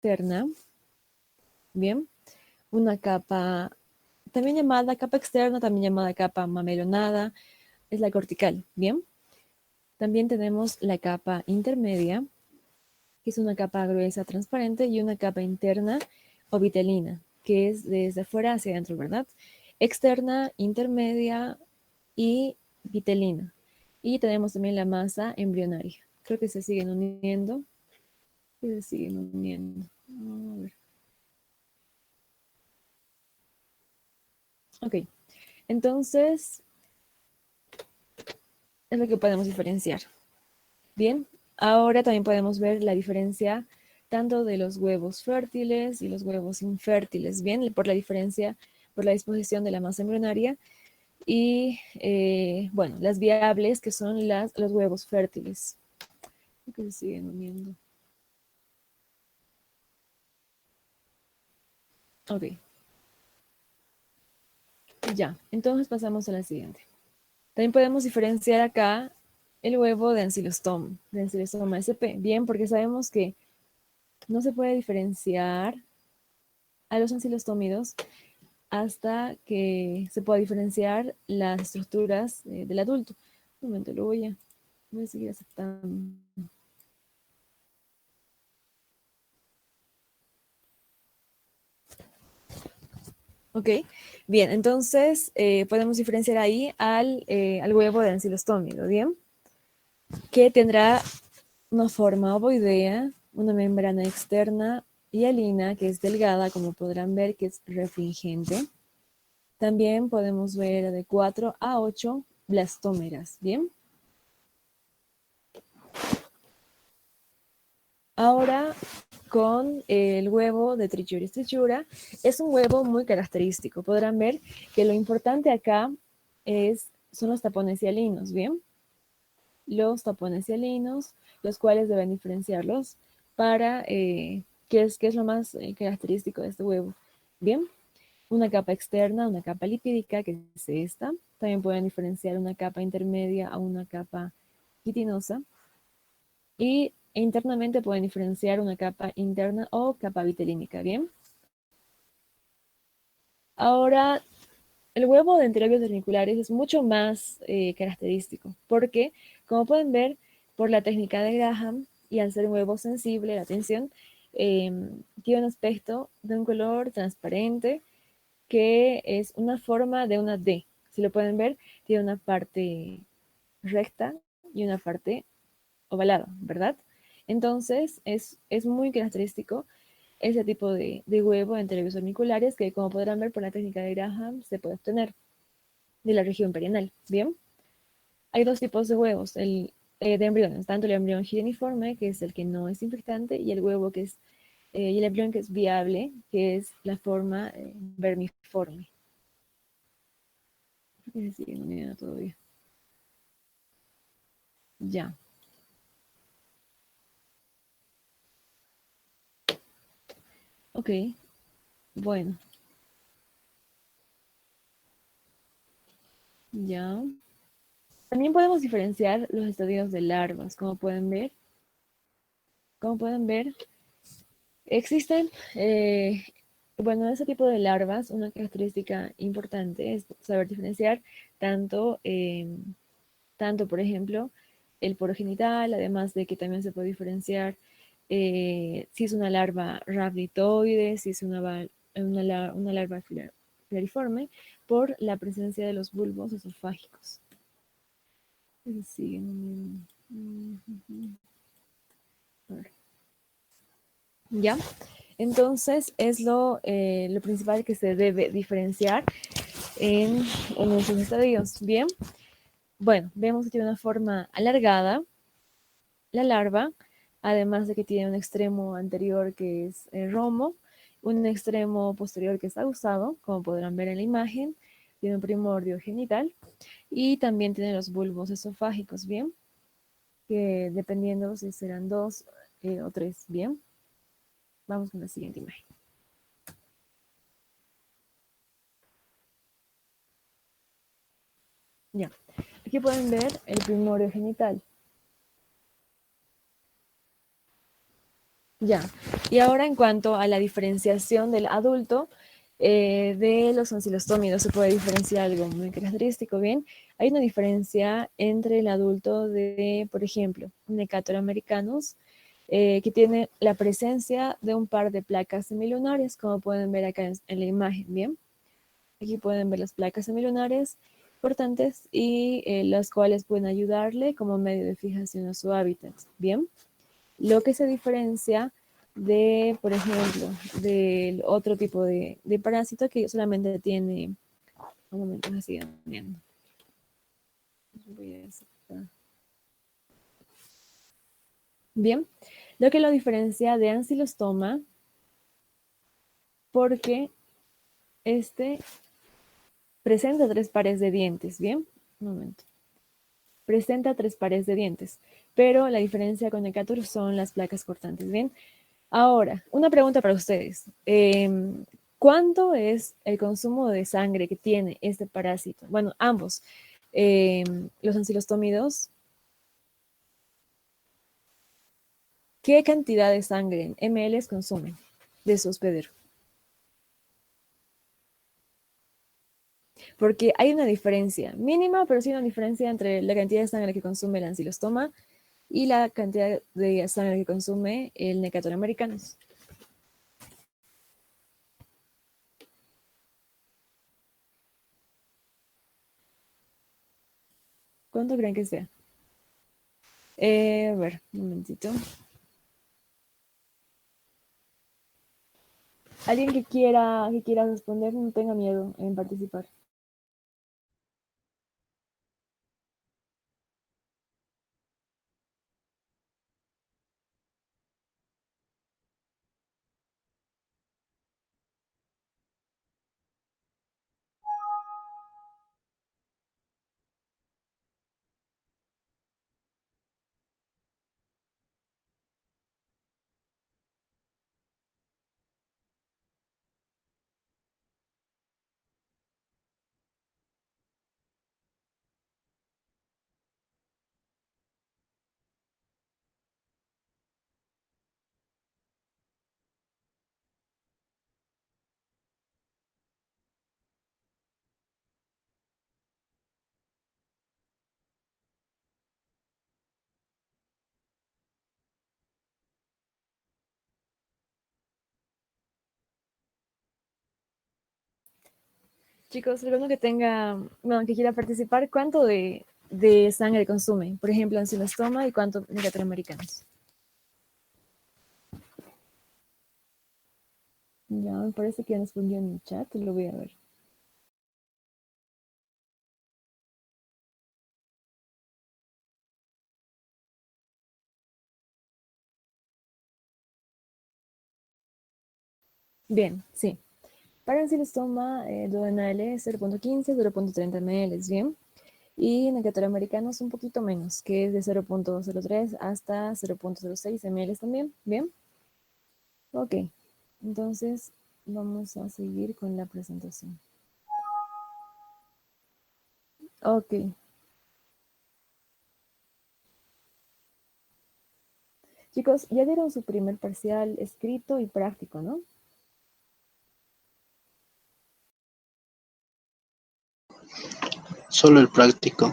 externa, bien, una capa también llamada capa externa, también llamada capa mamelonada, es la cortical, bien. También tenemos la capa intermedia, que es una capa gruesa transparente, y una capa interna o vitelina, que es desde afuera hacia adentro, ¿verdad? Externa, intermedia y vitelina. Y tenemos también la masa embrionaria. Creo que se siguen uniendo. Se siguen uniendo. A ver. Ok, entonces es lo que podemos diferenciar. Bien, ahora también podemos ver la diferencia tanto de los huevos fértiles y los huevos infértiles, bien, por la diferencia, por la disposición de la masa embrionaria y, bueno, las viables que son los huevos fértiles. Que se siguen uniendo. Ok, ya, entonces pasamos a la siguiente. También podemos diferenciar acá el huevo de Ancylostoma sp, bien, porque sabemos que no se puede diferenciar a los ancilostómidos hasta que se pueda diferenciar las estructuras del adulto. Un momento, voy a seguir aceptando. Ok, bien, entonces podemos diferenciar ahí al huevo de ancilostómido, ¿bien? Que tendrá una forma ovoidea, una membrana externa hialina que es delgada, como podrán ver, que es refringente. También podemos ver de 4 a 8 blastómeras, ¿bien? Ahora con el huevo de Trichuris trichura, es un huevo muy característico. Podrán ver que lo importante acá son los tapones hialinos, ¿bien? Los tapones hialinos, los cuales deben diferenciarlos para qué es lo más característico de este huevo. Bien, una capa externa, una capa lipídica, que es esta. También pueden diferenciar una capa intermedia a una capa quitinosa. Y internamente pueden diferenciar una capa interna o capa vitelínica, ¿bien? Ahora, el huevo de enterobios vermiculares es mucho más característico, porque, como pueden ver, por la técnica de Graham, y al ser un huevo sensible, la tensión, eh, tiene un aspecto de un color transparente, que es una forma de una D. Si lo pueden ver, tiene una parte recta y una parte ovalada, ¿verdad? Entonces, es muy característico ese tipo de huevo entre los vermiculares que, como podrán ver por la técnica de Graham, se puede obtener de la región perianal. Bien, hay dos tipos de huevos, de embriones, tanto el embrión gireniforme, que es el que no es infectante, y el huevo que es, y el embrión que es viable, que es la forma vermiforme. Creo que se siguen uniendo todavía. Ya, ok, bueno, ya. También podemos diferenciar los estadios de larvas, como pueden ver. Como pueden ver, existen, bueno, ese tipo de larvas, una característica importante es saber diferenciar tanto, tanto por ejemplo, el poro genital, además de que también se puede diferenciar si es una larva rhabditoide, si es una larva filariforme, por la presencia de los bulbos esofágicos. Sí, a ver. ¿Ya? Entonces es lo principal que se debe diferenciar en, en esos estadios. Bien, bueno, vemos que tiene una forma alargada la larva, además de que tiene un extremo anterior que es romo, un extremo posterior que es aguzado, como podrán ver en la imagen, tiene un primordio genital y también tiene los bulbos esofágicos, bien, que dependiendo si serán dos o tres, bien. Vamos con la siguiente imagen. Ya, aquí pueden ver el primordio genital. Ya. Y ahora en cuanto a la diferenciación del adulto de los ancilostómidos, se puede diferenciar algo muy característico, ¿bien? Hay una diferencia entre el adulto de, por ejemplo, Necator americanus, que tiene la presencia de un par de placas semilunares, como pueden ver acá en la imagen, ¿bien? Aquí pueden ver las placas semilunares importantes y las cuales pueden ayudarle como medio de fijación a su hábitat, ¿bien? Lo que se diferencia de, por ejemplo, del otro tipo de parásito que solamente tiene, un momento, me siguen viendo. Voy a sacar. Bien, lo que lo diferencia de ancilostoma porque este presenta tres pares de dientes, ¿bien? Un momento. Presenta tres pares de dientes, pero la diferencia con Necatur son las placas cortantes, ¿bien? Ahora, una pregunta para ustedes. ¿Cuánto es el consumo de sangre que tiene este parásito? Bueno, ambos, los ancilostómidos. ¿Qué cantidad de sangre en ml consumen de su hospedero? Porque hay una diferencia mínima, pero sí una diferencia entre la cantidad de sangre que consume el ancilostoma y la cantidad de sangre que consume el Necator americanus. ¿Cuánto creen que sea? A ver, un momentito. Alguien que quiera responder, no tenga miedo en participar. Chicos, alguno que tenga, bueno, que quiera participar, ¿cuánto de sangre consume? Por ejemplo, en ancilostoma y cuánto Necator americanus. Ya, me parece que han respondido en el chat, lo voy a ver. Bien, sí. Para ancilostoma, duodenal 0.15, 0.30 ml, ¿bien? Y Necator americanus un poquito menos, que es de 0.03 hasta 0.06 ml también, ¿bien? Ok, entonces vamos a seguir con la presentación. Ok, chicos, ya dieron su primer parcial escrito y práctico, ¿no? Solo el práctico.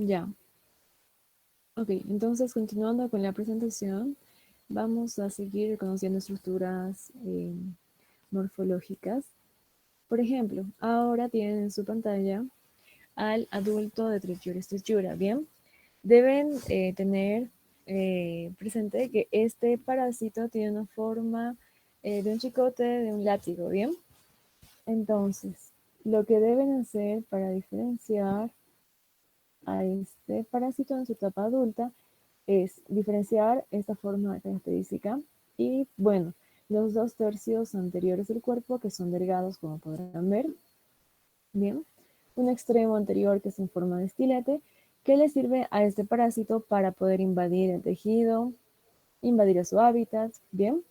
Ya. Ok, entonces continuando con la presentación, vamos a seguir conociendo estructuras morfológicas. Por ejemplo, ahora tienen en su pantalla al adulto de Trichiura, ¿bien? Deben tener presente que este parásito tiene una forma de un chicote, de un látigo, ¿bien? Entonces, lo que deben hacer para diferenciar a este parásito en su etapa adulta es diferenciar esta forma característica y, bueno, los dos tercios anteriores del cuerpo que son delgados, como podrán ver, bien, un extremo anterior que es en forma de estilete, que le sirve a este parásito para poder invadir el tejido, invadir a su hábitat, bien,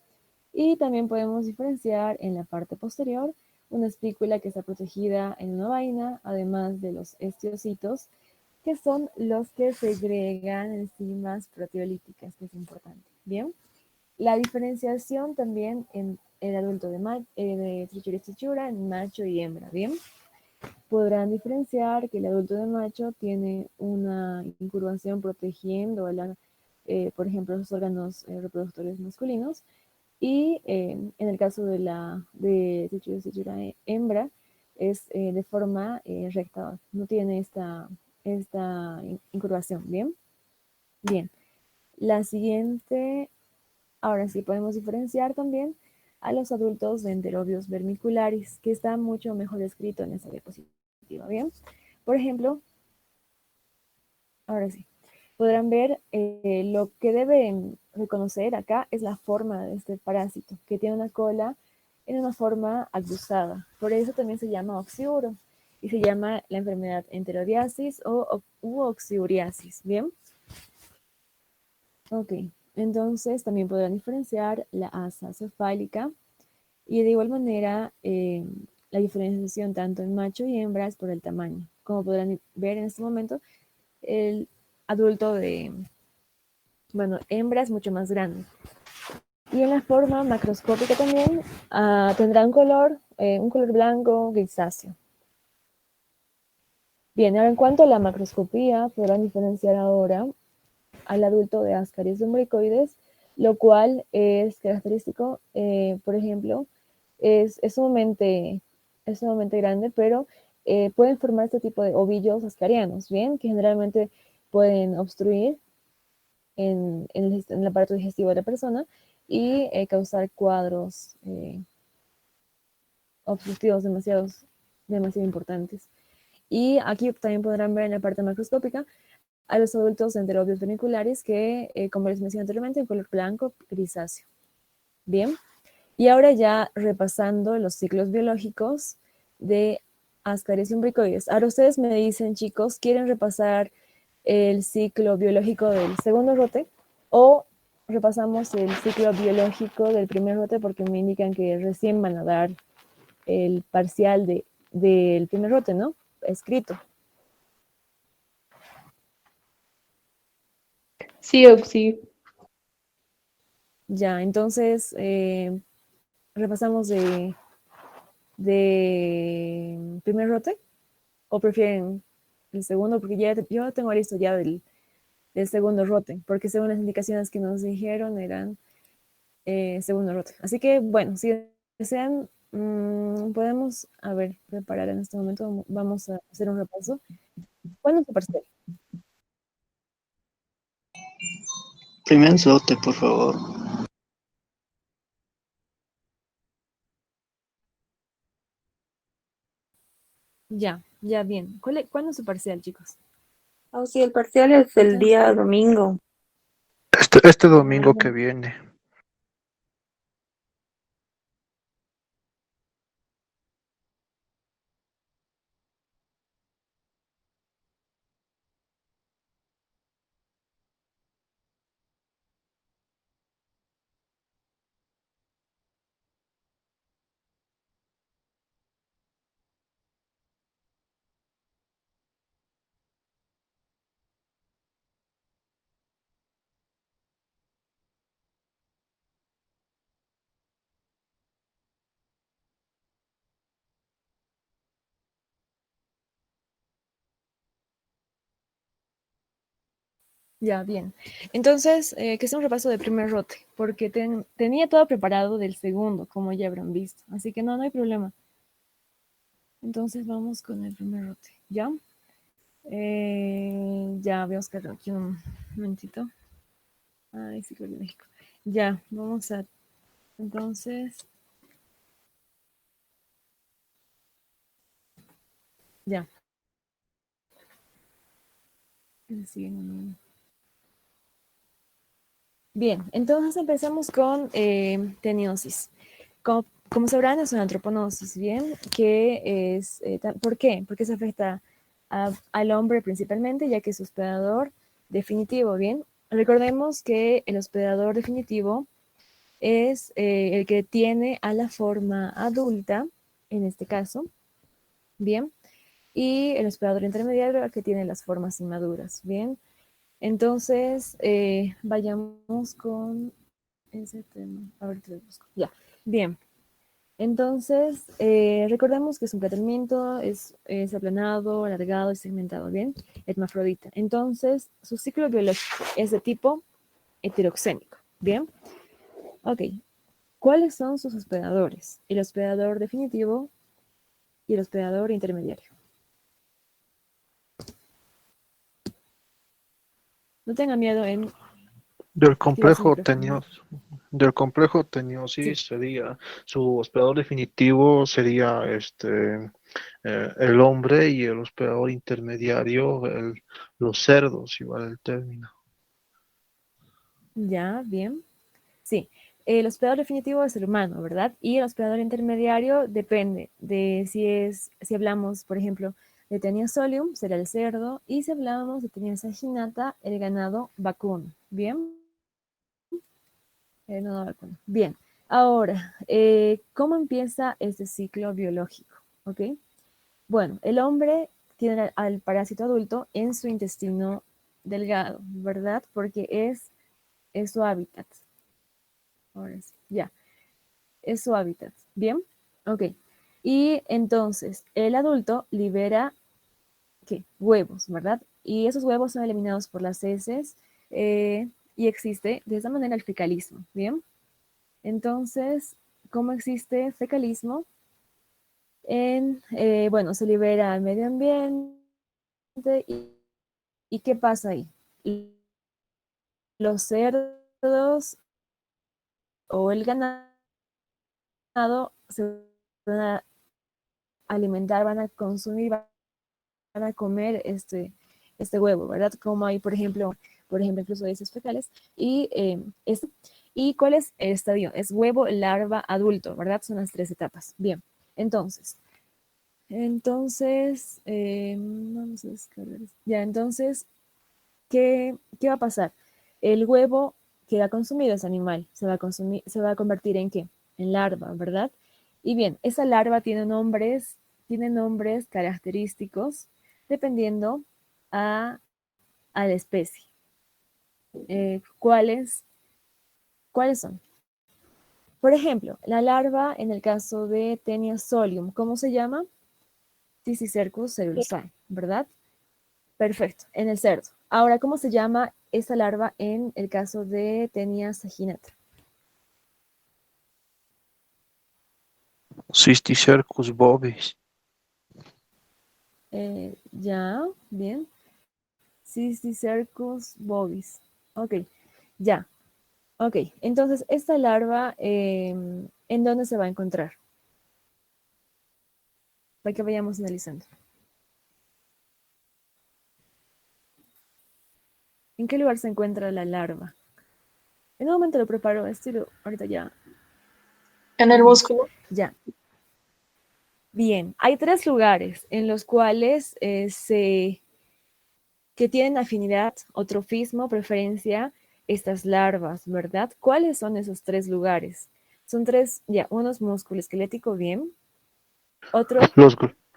y también podemos diferenciar en la parte posterior una espícula que está protegida en una vaina, además de los estiocitos, que son los que segregan enzimas proteolíticas, que es importante. Bien, la diferenciación también en el adulto de Trichuris trichura en macho y hembra. Bien, podrán diferenciar que el adulto de macho tiene una incurvación protegiendo, por ejemplo, los órganos reproductores masculinos, y en el caso de Trichura hembra es de forma recta, no tiene esta incurvación. Bien, bien. La siguiente, ahora sí podemos diferenciar también a los adultos de enterobios vermiculares, que está mucho mejor escrito en esta diapositiva. Bien, por ejemplo, ahora sí, podrán ver lo que deben reconocer acá es la forma de este parásito, que tiene una cola en una forma acusada. Por eso también se llama oxiuro y se llama la enfermedad enterodiasis o oxiuriasis. Bien, ok. Entonces también podrán diferenciar la asa cefálica y de igual manera la diferenciación tanto en macho y hembra es por el tamaño. Como podrán ver en este momento, el adulto de, bueno, hembra es mucho más grande. Y en la forma macroscópica también tendrá un color blanco grisáceo. Bien, ahora en cuanto a la macroscopía, podrán diferenciar ahora al adulto de Ascaris lumbricoides, lo cual es característico, por ejemplo, es sumamente grande, pero pueden formar este tipo de ovillos ascarianos, ¿bien? Que generalmente pueden obstruir en el aparato digestivo de la persona y causar cuadros obstructivos demasiado importantes. Y aquí también podrán ver en la parte macroscópica a los adultos enterobios vermiculares que, como les mencioné anteriormente, en color blanco grisáceo. Bien, y ahora ya repasando los ciclos biológicos de Ascaris lumbricoides. Ahora ustedes me dicen, chicos, ¿quieren repasar el ciclo biológico del segundo rote o repasamos el ciclo biológico del primer rote porque me indican que recién van a dar el parcial del primer rote, ¿no? Escrito. Sí, Oxy. Ya, entonces repasamos de primer rote o prefieren el segundo, porque ya yo tengo listo ya del segundo rote, porque según las indicaciones que nos dijeron eran segundo rote. Así que bueno, si desean, podemos, a ver, preparar en este momento, vamos a hacer un repaso. ¿Cuándo es tu parcial? Primer slote, por favor. Ya, ya, bien. ¿Cuándo es su parcial, chicos? Oh, sí, el parcial es el día Entonces, domingo. Este domingo que viene. Ya, bien. Entonces, que sea un repaso del primer rote, porque tenía todo preparado del segundo, como ya habrán visto. Así que no hay problema. Entonces vamos con el primer rote, ¿ya? Ya voy a buscar aquí un momentito. Ay, sí, de México. Ya, vamos a... Entonces, ya. Sí, bien, entonces empezamos con teniosis. Como sabrán, es una antroponosis, ¿bien? Que es, ¿por qué? Porque se afecta al hombre principalmente, ya que es hospedador definitivo, ¿bien? Recordemos que el hospedador definitivo es el que tiene a la forma adulta, en este caso, ¿bien? Y el hospedador intermediario el que tiene las formas inmaduras, ¿bien? Entonces, vayamos con ese tema. Ahorita lo busco. Ya, bien. Entonces, recordemos que es un tratamiento, es aplanado, alargado y segmentado, ¿bien? Hermafrodita. Entonces, su ciclo biológico es de tipo heteroxénico, ¿bien? Ok. ¿Cuáles son sus hospedadores? El hospedador definitivo y el hospedador intermediario. No tengan miedo en Del activar su complejo micrófono. teniosis, del complejo Sí, teniosis sería, su hospedador definitivo sería el hombre y el hospedador intermediario, los cerdos, igual el término. ya, bien. Sí, el hospedador definitivo es el humano, ¿verdad? Y el hospedador intermediario depende de si hablamos, por ejemplo, de Tenia solium, será el cerdo, y si hablamos de Tenia saginata, el ganado vacuno. ¿Bien? No, vacuno. Bien. Ahora, ¿cómo empieza este ciclo biológico? ¿Ok? Bueno, el hombre tiene al parásito adulto en su intestino delgado, ¿verdad? Porque es su hábitat. Ahora sí, ya. Es su hábitat. ¿Bien? Ok. Y entonces el adulto libera, ¿qué? Huevos, ¿verdad? Y esos huevos son eliminados por las heces y existe de esa manera el fecalismo. ¿Bien? Entonces, ¿cómo existe fecalismo? Bueno, se libera al medio ambiente y ¿qué pasa ahí? Los cerdos o el ganado se van a alimentar, van a consumir, van a comer este huevo, ¿verdad? Como hay, por ejemplo, incluso de heces fecales. ¿Y cuál es el estadio? Es huevo, larva, adulto, ¿verdad? Son las tres etapas. Bien, entonces, vamos a descargar. Ya, entonces, ¿qué va a pasar? El huevo que ha consumido ese animal se va a convertir ¿en qué? En larva, ¿verdad? Y bien, esa larva tiene nombres característicos dependiendo a la especie. ¿Cuáles son? Por ejemplo, la larva en el caso de Taenia solium, ¿cómo se llama? Thysicercus cerulosae, ¿verdad? Perfecto, en el cerdo. Ahora, ¿cómo se llama esta larva en el caso de Taenia saginata? Cysticercus bovis. Ya, bien. Cysticercus bovis. Ok, ya. Ok, entonces, esta larva, ¿en dónde se va a encontrar? Para que vayamos analizando. ¿En qué lugar se encuentra la larva? En un momento lo preparo, ahorita ya. En el músculo. Ya. Bien, hay tres lugares en los cuales que tienen afinidad o trofismo, preferencia, estas larvas, ¿verdad? ¿Cuáles son esos tres lugares? Son tres, ya, uno es músculo esquelético, bien. Otro,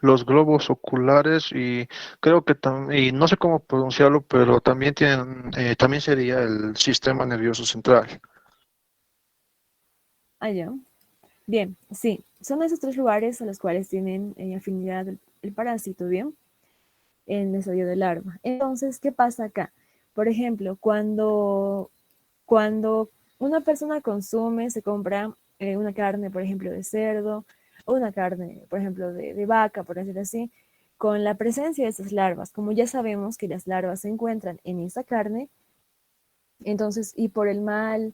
Los globos oculares y creo que también, y no sé cómo pronunciarlo, pero también también sería el sistema nervioso central. allá. Bien, sí, son esos tres lugares a los cuales tienen afinidad el parásito, bien, en el desarrollo del larva. Entonces, ¿qué pasa acá? Por ejemplo, cuando una persona consume, se compra una carne, por ejemplo, de cerdo, o una carne, por ejemplo, de vaca, por decirlo así, con la presencia de esas larvas, como ya sabemos que las larvas se encuentran en esa carne, entonces, y por el mal,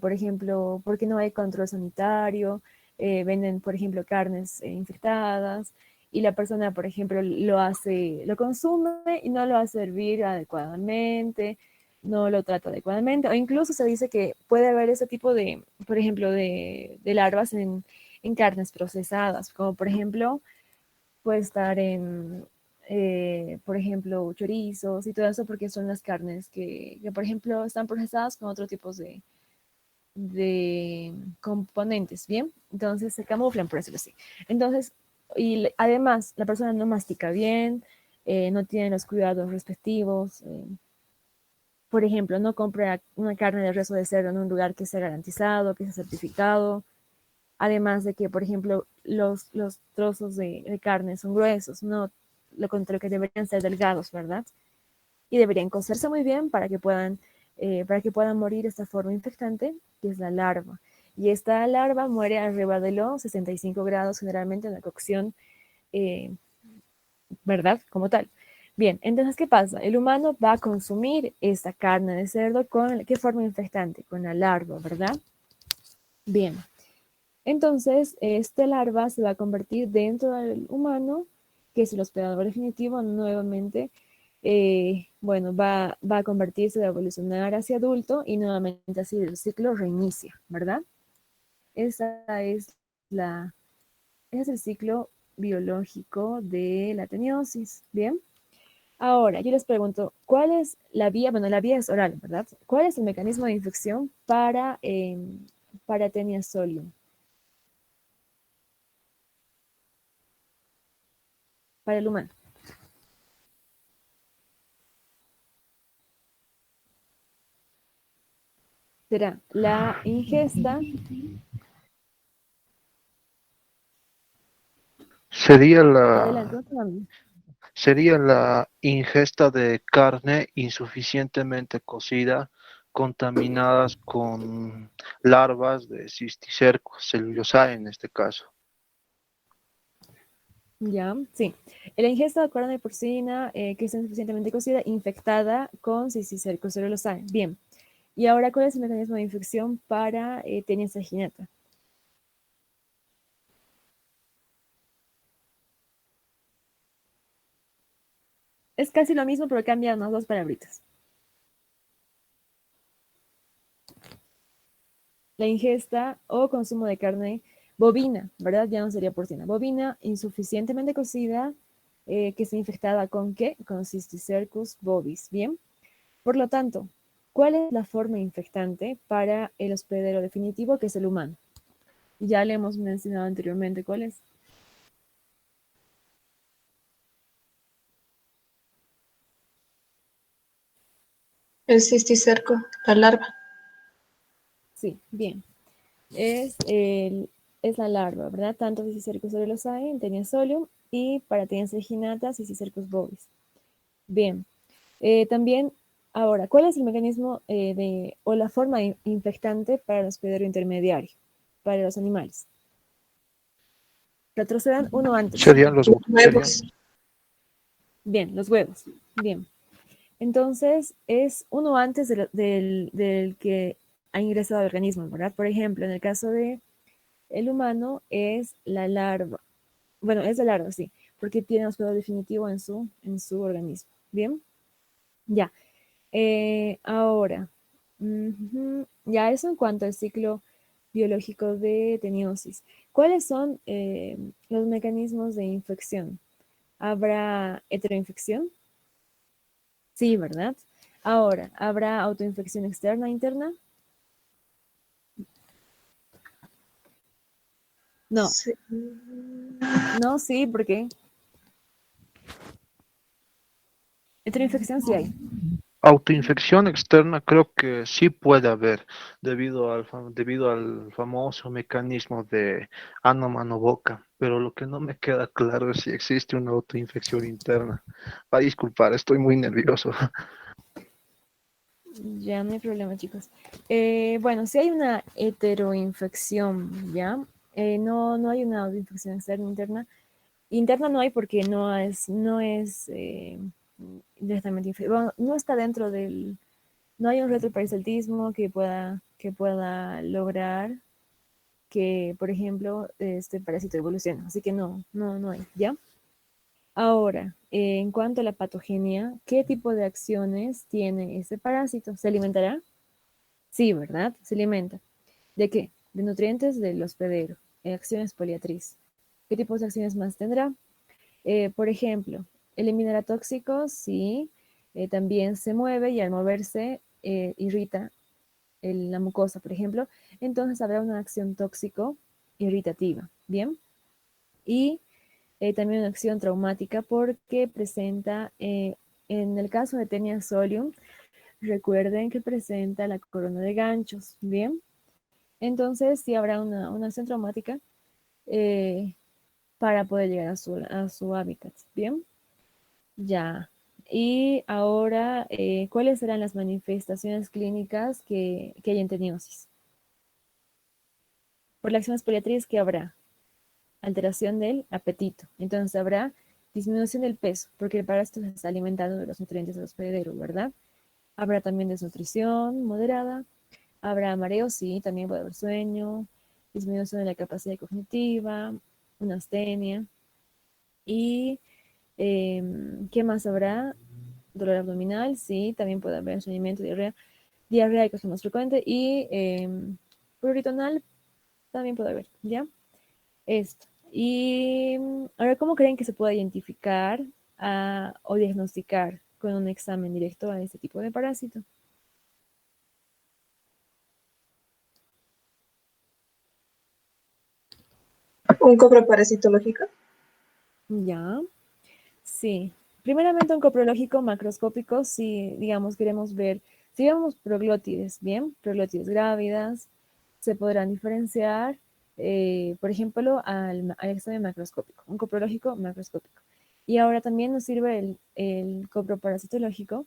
por ejemplo, porque no hay control sanitario, venden, por ejemplo, carnes infectadas, y la persona, por ejemplo, lo consume y no lo hace servir adecuadamente, no lo trata adecuadamente, o incluso se dice que puede haber ese tipo de, por ejemplo, de larvas en carnes procesadas, como por ejemplo, puede estar en, por ejemplo, chorizos y todo eso, porque son las carnes que, por ejemplo, están procesadas con otros tipos de componentes, ¿bien? Entonces se camuflan, por decirlo así. Entonces, y además, la persona no mastica bien, no tiene los cuidados respectivos. Por ejemplo, no compra una carne de rezo de cerdo en un lugar que sea garantizado, que sea certificado. Además de que, por ejemplo, los trozos de carne son gruesos, no lo contrario que deberían ser delgados, ¿verdad? Y deberían cocerse muy bien para que puedan morir esta forma infectante, que es la larva. Y esta larva muere arriba de los 65 grados, generalmente en la cocción, eh, ¿verdad? Como tal. Bien, entonces, ¿qué pasa? El humano va a consumir esta carne de cerdo con, ¿qué forma infectante? Con la larva, ¿verdad? Bien, entonces, esta larva se va a convertir dentro del humano, que es el hospedador definitivo, nuevamente, bueno, va a convertirse, va a evolucionar hacia adulto y nuevamente así el ciclo reinicia, ¿verdad? Esa es la, ese es el ciclo biológico de la teniosis, ¿bien? Ahora, yo les pregunto, ¿cuál es la vía? Bueno, la vía es oral, ¿verdad? ¿Cuál es el mecanismo de infección para Tenia solium, para el humano? Será la ingesta. Sería Adelante, la, no te cambio. sería la ingesta de carne insuficientemente cocida, contaminadas con larvas de cisticercos, celulosa en este caso. Ya, sí. La ingesta de carne porcina que está insuficientemente cocida, infectada con cisticercocelulosa. Bien. Y ahora, ¿cuál es el mecanismo de infección para Tenia saginata? Es casi lo mismo, pero cambian las dos palabritas. La ingesta o consumo de carne bovina, ¿verdad? Ya no sería porcina. Bovina insuficientemente cocida, que está infectada con ¿qué? Con Cysticercus bovis. Bien. Por lo tanto, ¿cuál es la forma infectante para el hospedero definitivo, que es el humano? Ya le hemos mencionado anteriormente cuál es. El cisticerco, la larva. Sí, bien. Es, el, es la larva, ¿verdad? Tanto Cysticercus cerelosae en Taenia solium y para Taenia saginata, Cysticercus bovis. Bien. También, ahora, ¿cuál es el mecanismo o la forma infectante para el hospedero intermediario, para los animales? Retrocedan uno antes. Serían los, Los serían, huevos. Bien, los huevos. Bien. Entonces, es uno antes del que ha ingresado al organismo, ¿verdad? Por ejemplo, en el caso de el humano es la larva. Bueno, es la larva, sí, porque tiene hospedador definitivo en su organismo. Bien, ya. Ahora, ya eso en cuanto al ciclo biológico de teniosis. ¿Cuáles son los mecanismos de infección? ¿Habrá heteroinfección? Sí, ¿verdad? Ahora, ¿habrá autoinfección externa e interna? No, Sí. no, sí, porque heteroinfección sí hay. autoinfección externa creo que sí puede haber, debido al famoso mecanismo de ano, mano, boca, pero lo que no me queda claro es si existe una autoinfección interna. Va a disculpar, estoy muy nervioso. Ya no hay problema, chicos. Bueno, si hay una heteroinfección, ¿ya? No hay una autoinfección externa, interna. Interna no hay porque no es directamente bueno, no está dentro del, no hay un retroparasitismo que pueda lograr que, por ejemplo, este parásito evolucione. Así que no hay, ¿ya? Ahora, en cuanto a la patogenia, ¿qué tipo de acciones tiene ese parásito? ¿Se alimentará? Sí, ¿verdad? Se alimenta. ¿De qué? De nutrientes del hospedero, acciones poliatriz. ¿Qué tipos de acciones más tendrá? Por ejemplo, eliminará tóxicos, sí. También se mueve y al moverse irrita la mucosa, por ejemplo. Entonces habrá una acción tóxico irritativa, ¿bien? Y también una acción traumática porque presenta, en el caso de Tenia solium, recuerden que presenta la corona de ganchos, ¿bien? Entonces sí habrá una acción traumática eh, para poder llegar a su hábitat, ¿bien? Ya. Y ahora, ¿cuáles serán las manifestaciones clínicas que hay en teniosis? Por la acción espoliatriz, ¿qué habrá? Alteración del apetito. Entonces habrá disminución del peso, porque el parásito se está alimentando de los nutrientes del hospedero, ¿verdad? Habrá también desnutrición moderada, habrá mareo, sí, también puede haber sueño, disminución de la capacidad cognitiva, una astenia. ¿Y qué más habrá? Dolor abdominal, sí, también puede haber estreñimiento, diarrea que es lo más frecuente, y pruritonal también puede haber, ¿ya? Esto. Y ahora, ¿cómo creen que se puede identificar o diagnosticar con un examen directo a este tipo de parásito? Un coproparasitológico. Ya, sí. Primeramente, un coprológico macroscópico, si, digamos, queremos ver, si vemos proglótides, bien, proglótides grávidas, se podrán diferenciar, por ejemplo, al examen macroscópico, un coprológico macroscópico. Y ahora también nos sirve el coproparasitológico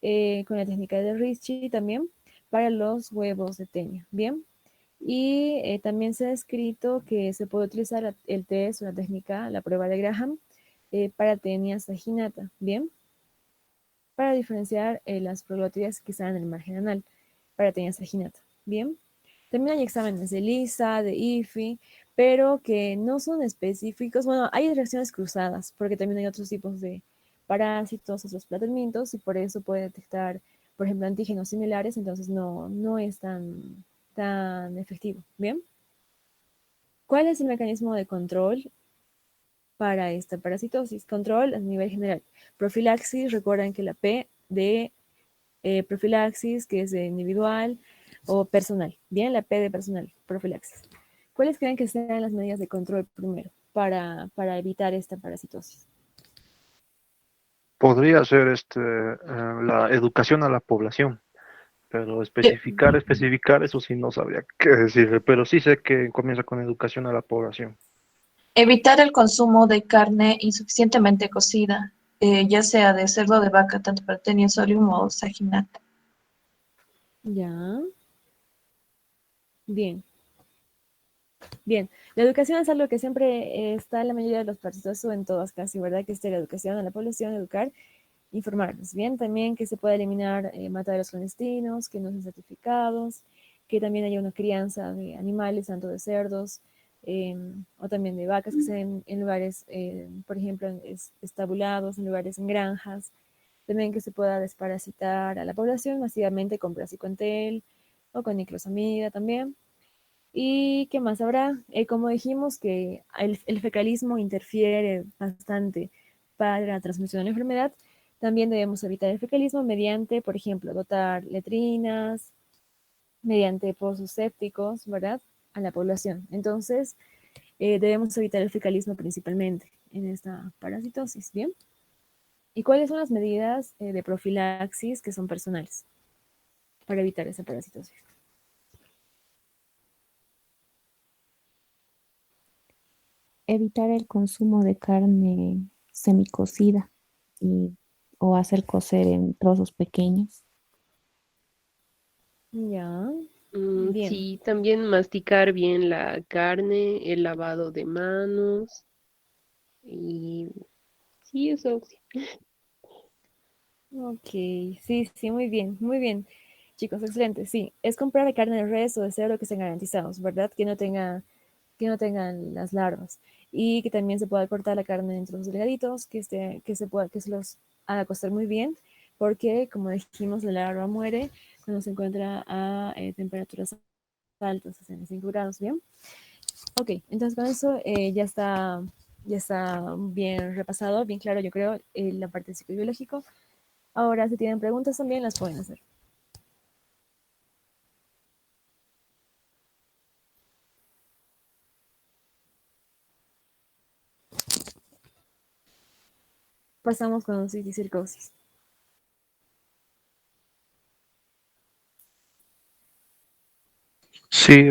con la técnica de Ricci también para los huevos de tenia, bien. Y también se ha escrito que se puede utilizar el test o la técnica, la prueba de Graham, para tenia saginata, ¿bien? Para diferenciar las proglótidas que están en el margen anal, para tenia saginata, ¿bien? También hay exámenes de LISA, de IFI, pero que no son específicos. Bueno, hay reacciones cruzadas, porque también hay otros tipos de parásitos, otros planteamientos, y por eso puede detectar, por ejemplo, antígenos similares, entonces no es tan efectivo, ¿bien? ¿Cuál es el mecanismo de control para esta parasitosis? Control a nivel general. Profilaxis, recuerden que la P de profilaxis, que es de individual o personal. Bien, la P de personal, profilaxis. ¿Cuáles creen que sean las medidas de control primero para evitar esta parasitosis? Podría ser la educación a la población, pero especificar, eso sí no sabría qué decirle, pero sí sé que comienza con educación a la población. Evitar el consumo de carne insuficientemente cocida, ya sea de cerdo o de vaca, tanto para Taenia solium o saginata. Ya, bien. Bien, la educación es algo que siempre está en la mayoría de los partidos o en todas casi, ¿verdad? Que esté la educación a la población, educar, informarnos. Bien, también que se pueda eliminar mataderos clandestinos, que no sean certificados, que también haya una crianza de animales, tanto de cerdos eh, o también de vacas, que sean en lugares, por ejemplo, estabulados, en lugares en granjas. También que se pueda desparasitar a la población masivamente con praziquantel o con niclosamida también. ¿Y qué más habrá? Como dijimos que el fecalismo interfiere bastante para la transmisión de la enfermedad, también debemos evitar el fecalismo mediante, por ejemplo, dotar letrinas, mediante pozos sépticos, ¿verdad? A la población. Entonces, debemos evitar el fecalismo principalmente en esta parasitosis, ¿bien? ¿Y cuáles son las medidas de profilaxis que son personales para evitar esa parasitosis? Evitar el consumo de carne semicocida y, o hacer cocer en trozos pequeños. Ya, bien. Sí, también masticar bien la carne, el lavado de manos y sí, eso sí. Ok, sí, sí, muy bien, muy bien. Chicos, excelente. Sí, es comprar de carne de res o de cerdo que estén garantizados, ¿verdad? Que no tengan las larvas. Y que también se pueda cortar la carne en trozos delgaditos, que se los haga cocer muy bien, porque como dijimos, la larva muere cuando se encuentra a temperaturas altas, a 65 grados, ¿bien? Ok, entonces con eso ya está bien repasado, bien claro, yo creo, la parte psicobiológico. Ahora, si tienen preguntas también las pueden hacer. Pasamos con cisticercosis. Sí,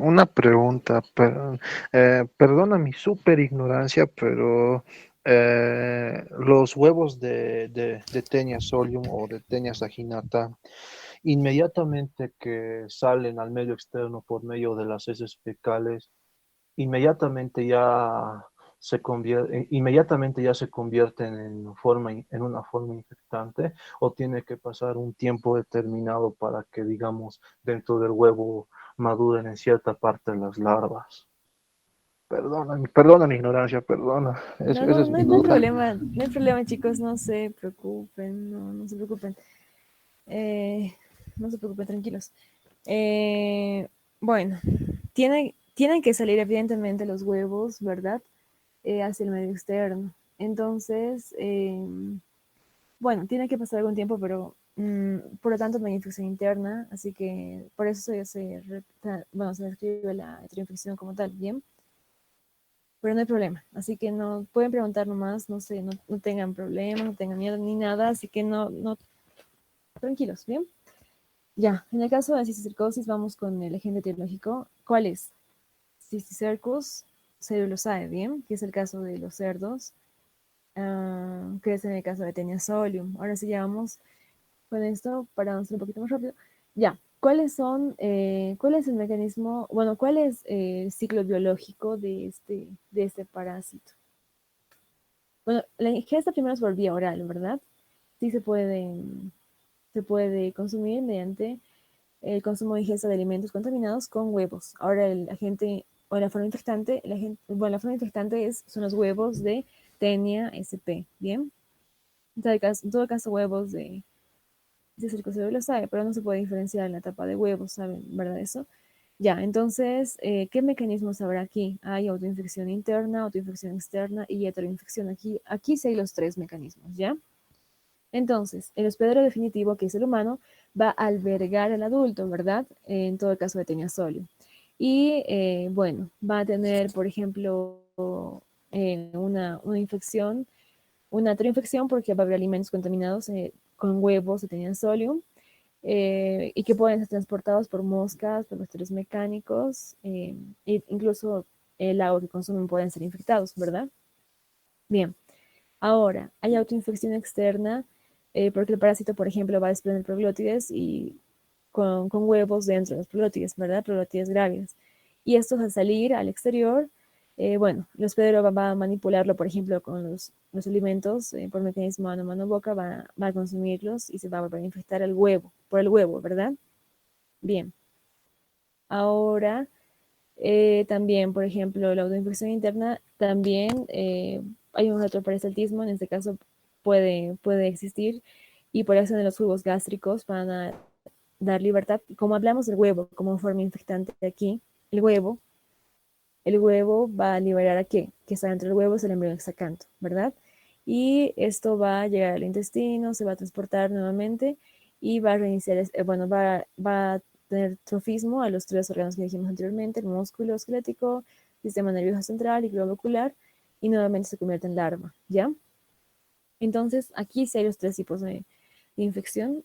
una pregunta, perdona mi súper ignorancia, pero los huevos de Taenia solium o de Taenia saginata, inmediatamente que salen al medio externo por medio de las heces fecales, inmediatamente ya inmediatamente ya se convierten en una forma infectante, o tiene que pasar un tiempo determinado para que, digamos, dentro del huevo maduren en cierta parte las larvas. Perdona mi ignorancia, perdona. No, Esa no, es no, mi no hay duda. problema, no hay problema, chicos, no se preocupen, no, no se preocupen. Eh, no se preocupen, tranquilos. Eh, bueno, tienen que salir evidentemente los huevos, ¿verdad? Hacia el medio externo. Entonces, bueno, tiene que pasar algún tiempo, pero por lo tanto no hay infección interna, así que por eso bueno, se describe la heteroinfección como tal, ¿bien? Pero no hay problema, así que no pueden preguntar nomás, no sé, no, no tengan problemas, no tengan miedo ni nada, así que no, no, tranquilos, ¿bien? Ya, en el caso de cisticercosis vamos con el agente etiológico. ¿Cuál es? Cysticercus cerulosae, ¿bien? Que es el caso de los cerdos, que es en el caso de Taenia solium. Ahora sí ya vamos con esto para avanzar un poquito más rápido. Ya, ¿cuál es el mecanismo, bueno, cuál es el ciclo biológico de este parásito? Bueno, la ingesta primero es por vía oral, ¿verdad? Sí se puede consumir mediante el consumo de ingesta de alimentos contaminados con huevos. Ahora el agente o la forma infectante, bueno, la forma infectante son los huevos de Taenia sp, ¿bien? En todo caso huevos de circosideo lo sabe, pero no se puede diferenciar en la tapa de huevos, ¿saben? ¿Verdad eso? Ya, entonces, ¿qué mecanismos habrá aquí? Hay autoinfección interna, autoinfección externa y heteroinfección. Aquí sí hay los tres mecanismos, ¿ya? Entonces, el hospedero definitivo, que es el humano, va a albergar al adulto, ¿verdad? En todo el caso de Taenia solium. Y bueno, va a tener, por ejemplo, una infección, una heteroinfección, porque va a haber alimentos contaminados con huevos de Taenia solium y que pueden ser transportados por moscas, por vectores mecánicos, e incluso el agua que consumen pueden ser infectados, ¿verdad? Bien. Ahora, hay autoinfección externa porque el parásito, por ejemplo, va a desprender proglótides y con huevos dentro de los proglótides, ¿verdad? Proglótides grávidas. Y estos al salir al exterior, bueno, el hospedero va a manipularlo, por ejemplo, con los alimentos por mecanismo mano-mano-boca, va a consumirlos y se va a volver a infectar el huevo, por el huevo, ¿verdad? Bien. Ahora, también, por ejemplo, la autoinfección interna, también hay un retroperistaltismo, en este caso puede existir, y por eso en los jugos gástricos van a dar libertad. Como hablamos del huevo como forma infectante aquí, el huevo, el huevo va a liberar a qué? Que está dentro del huevo es el embrión exacanto, ¿verdad? Y esto va a llegar al intestino, se va a transportar nuevamente y va a reiniciar, bueno, va a tener trofismo a los tres órganos que dijimos anteriormente, el músculo esquelético, sistema nervioso central y globo ocular, y nuevamente se convierte en larva, ¿ya? Entonces, aquí sí hay los tres tipos de infección.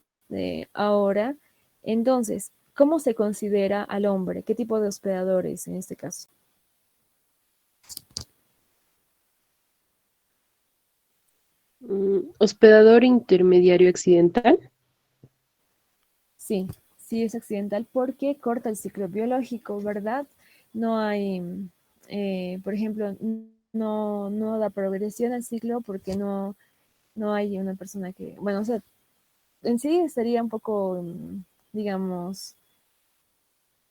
Ahora, entonces, ¿cómo se considera al hombre? ¿Qué tipo de hospedadores en este caso? Hospedador intermediario accidental. Sí, sí es accidental porque corta el ciclo biológico, ¿verdad? No hay, por ejemplo, no da progresión al ciclo porque no hay una persona que, bueno, o sea, en sí sería un poco, digamos,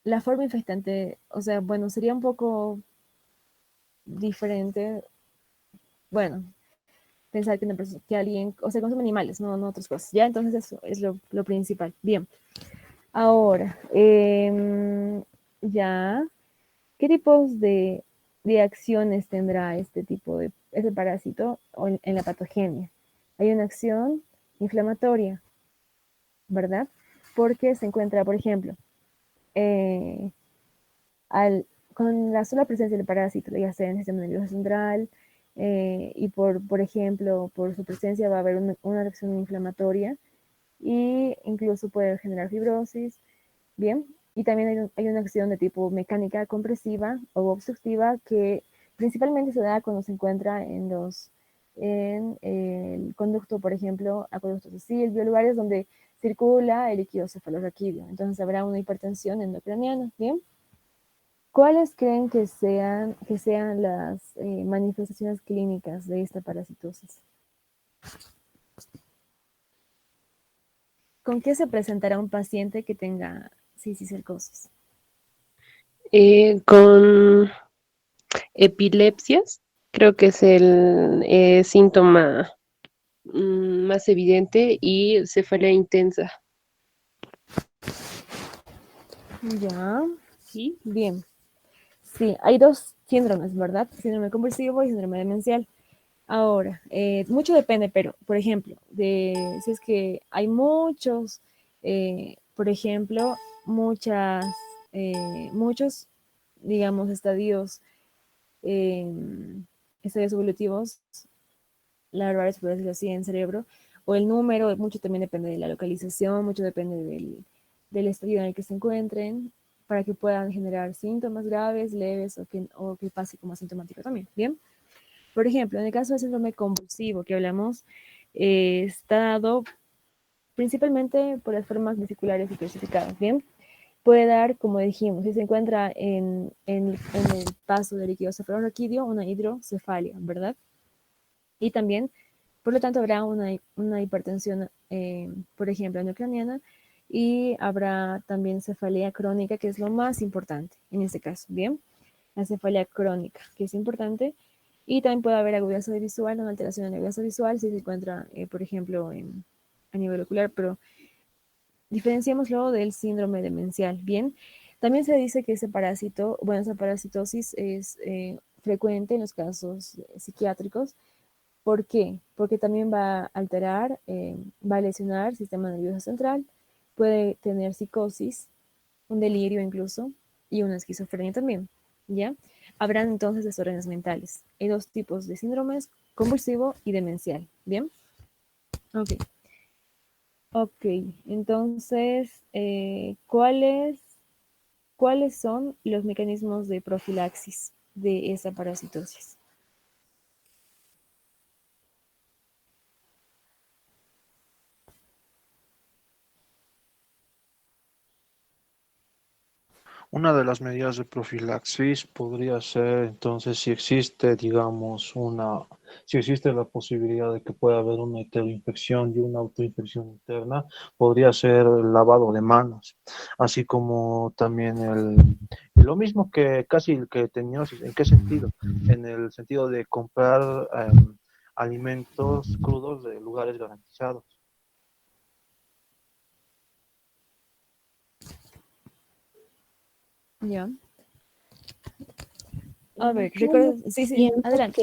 la forma infectante, o sea, bueno, sería un poco diferente, bueno, pensar que, que alguien, o sea, consume animales, no otras cosas, ¿ya? Entonces eso es lo principal. Bien, ahora, ya, ¿qué tipos de acciones tendrá este tipo de, ese parásito en la patogenia? Hay una acción inflamatoria, ¿verdad? Porque se encuentra, por ejemplo, eh, al, con la sola presencia del parásito, ya sea en el sistema nervioso central, y por ejemplo, por su presencia va a haber una reacción inflamatoria y incluso puede generar fibrosis, bien, y también hay una acción de tipo mecánica compresiva o obstructiva que principalmente se da cuando se encuentra en el conducto, por ejemplo, acueductos de Silvio, lugares donde circula el líquido cefalorraquídeo. Entonces habrá una hipertensión endocraniana, ¿bien? ¿Cuáles creen que sean las manifestaciones clínicas de esta parasitosis? ¿Con qué se presentará un paciente que tenga cisticercosis? Con epilepsias, creo que es el síntoma más evidente y cefalea intensa. Ya, sí, bien. Sí, hay dos síndromes, ¿verdad? Síndrome convulsivo y síndrome demencial. Ahora, mucho depende, pero, por ejemplo, de si es que hay muchos, por ejemplo, muchos, digamos, eh, estadios evolutivos, larvares, por decirlo así, en cerebro, o el número, mucho también depende de la localización, mucho depende del estadio en el que se encuentren, para que puedan generar síntomas graves, leves, o que pase como asintomático también, ¿bien? Por ejemplo, en el caso del síndrome convulsivo que hablamos, está dado principalmente por las formas vesiculares y calcificadas, ¿bien? Puede dar, como dijimos, si se encuentra en el paso del líquido cefalorraquídeo, una hidrocefalia, ¿verdad? Y también, por lo tanto, habrá una hipertensión, por ejemplo, endocraniana, y habrá también cefalea crónica, que es lo más importante en este caso, ¿bien? La cefalea crónica, que es importante, y también puede haber agudeza visual, una alteración en la agudeza visual si se encuentra, por ejemplo, a nivel ocular, pero diferenciémoslo del síndrome demencial, ¿bien? También se dice que ese parásito, bueno, esa parasitosis es frecuente en los casos psiquiátricos. ¿Por qué? Porque también va a alterar, va a lesionar el sistema nervioso central, puede tener psicosis, un delirio incluso, y una esquizofrenia también, ¿ya? Habrán entonces desórdenes mentales. Hay dos tipos de síndromes, convulsivo y demencial, ¿bien? Ok. Ok, entonces, ¿cuáles son los mecanismos de profilaxis de esa parasitosis? Una de las medidas de profilaxis podría ser, entonces, si existe, digamos, si existe la posibilidad de que pueda haber una heteroinfección y una autoinfección interna, podría ser el lavado de manos, así como también lo mismo que casi el que teniosis. ¿En qué sentido? En el sentido de comprar alimentos crudos de lugares garantizados. ¿Ya? A ver, Acá yo recuerda, sí, sí, pienso adelante.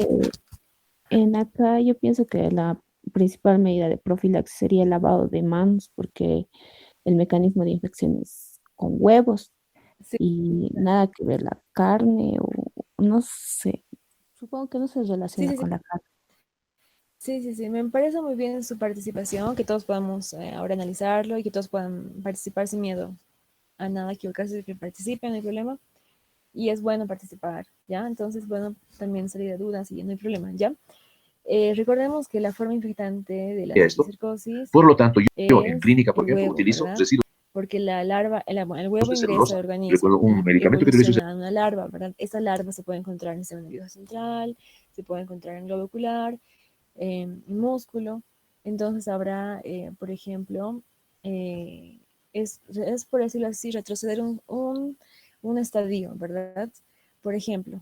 que yo pienso que la principal medida de profilaxis sería el lavado de manos, porque el mecanismo de infección es con huevos Sí, y nada que ver la carne o no sé, supongo que no se sí, relaciona sí, sí. con la carne. Sí, sí, sí, me parece muy bien su participación, que todos podamos ahora analizarlo y que todos puedan participar sin miedo a nada, equivocarse, que participen, no hay problema. Y es bueno participar, ¿ya? Entonces, bueno, también salir de dudas y no hay problema, ¿ya? Recordemos que la forma infectante de la Esto. cisticercosis Por lo tanto, yo en es clínica, por el ejemplo, huevo, utilizo ¿verdad? residuos. porque la larva, el huevo Entonces, ingresa al organismo recuerdo un y medicamento que utilizo evoluciona a una larva, ¿verdad? Esa larva se puede encontrar en el sistema nervioso central, se puede encontrar en globo ocular, en músculo. Entonces habrá, por ejemplo, es por decirlo así, retroceder un estadio, ¿verdad? Por ejemplo,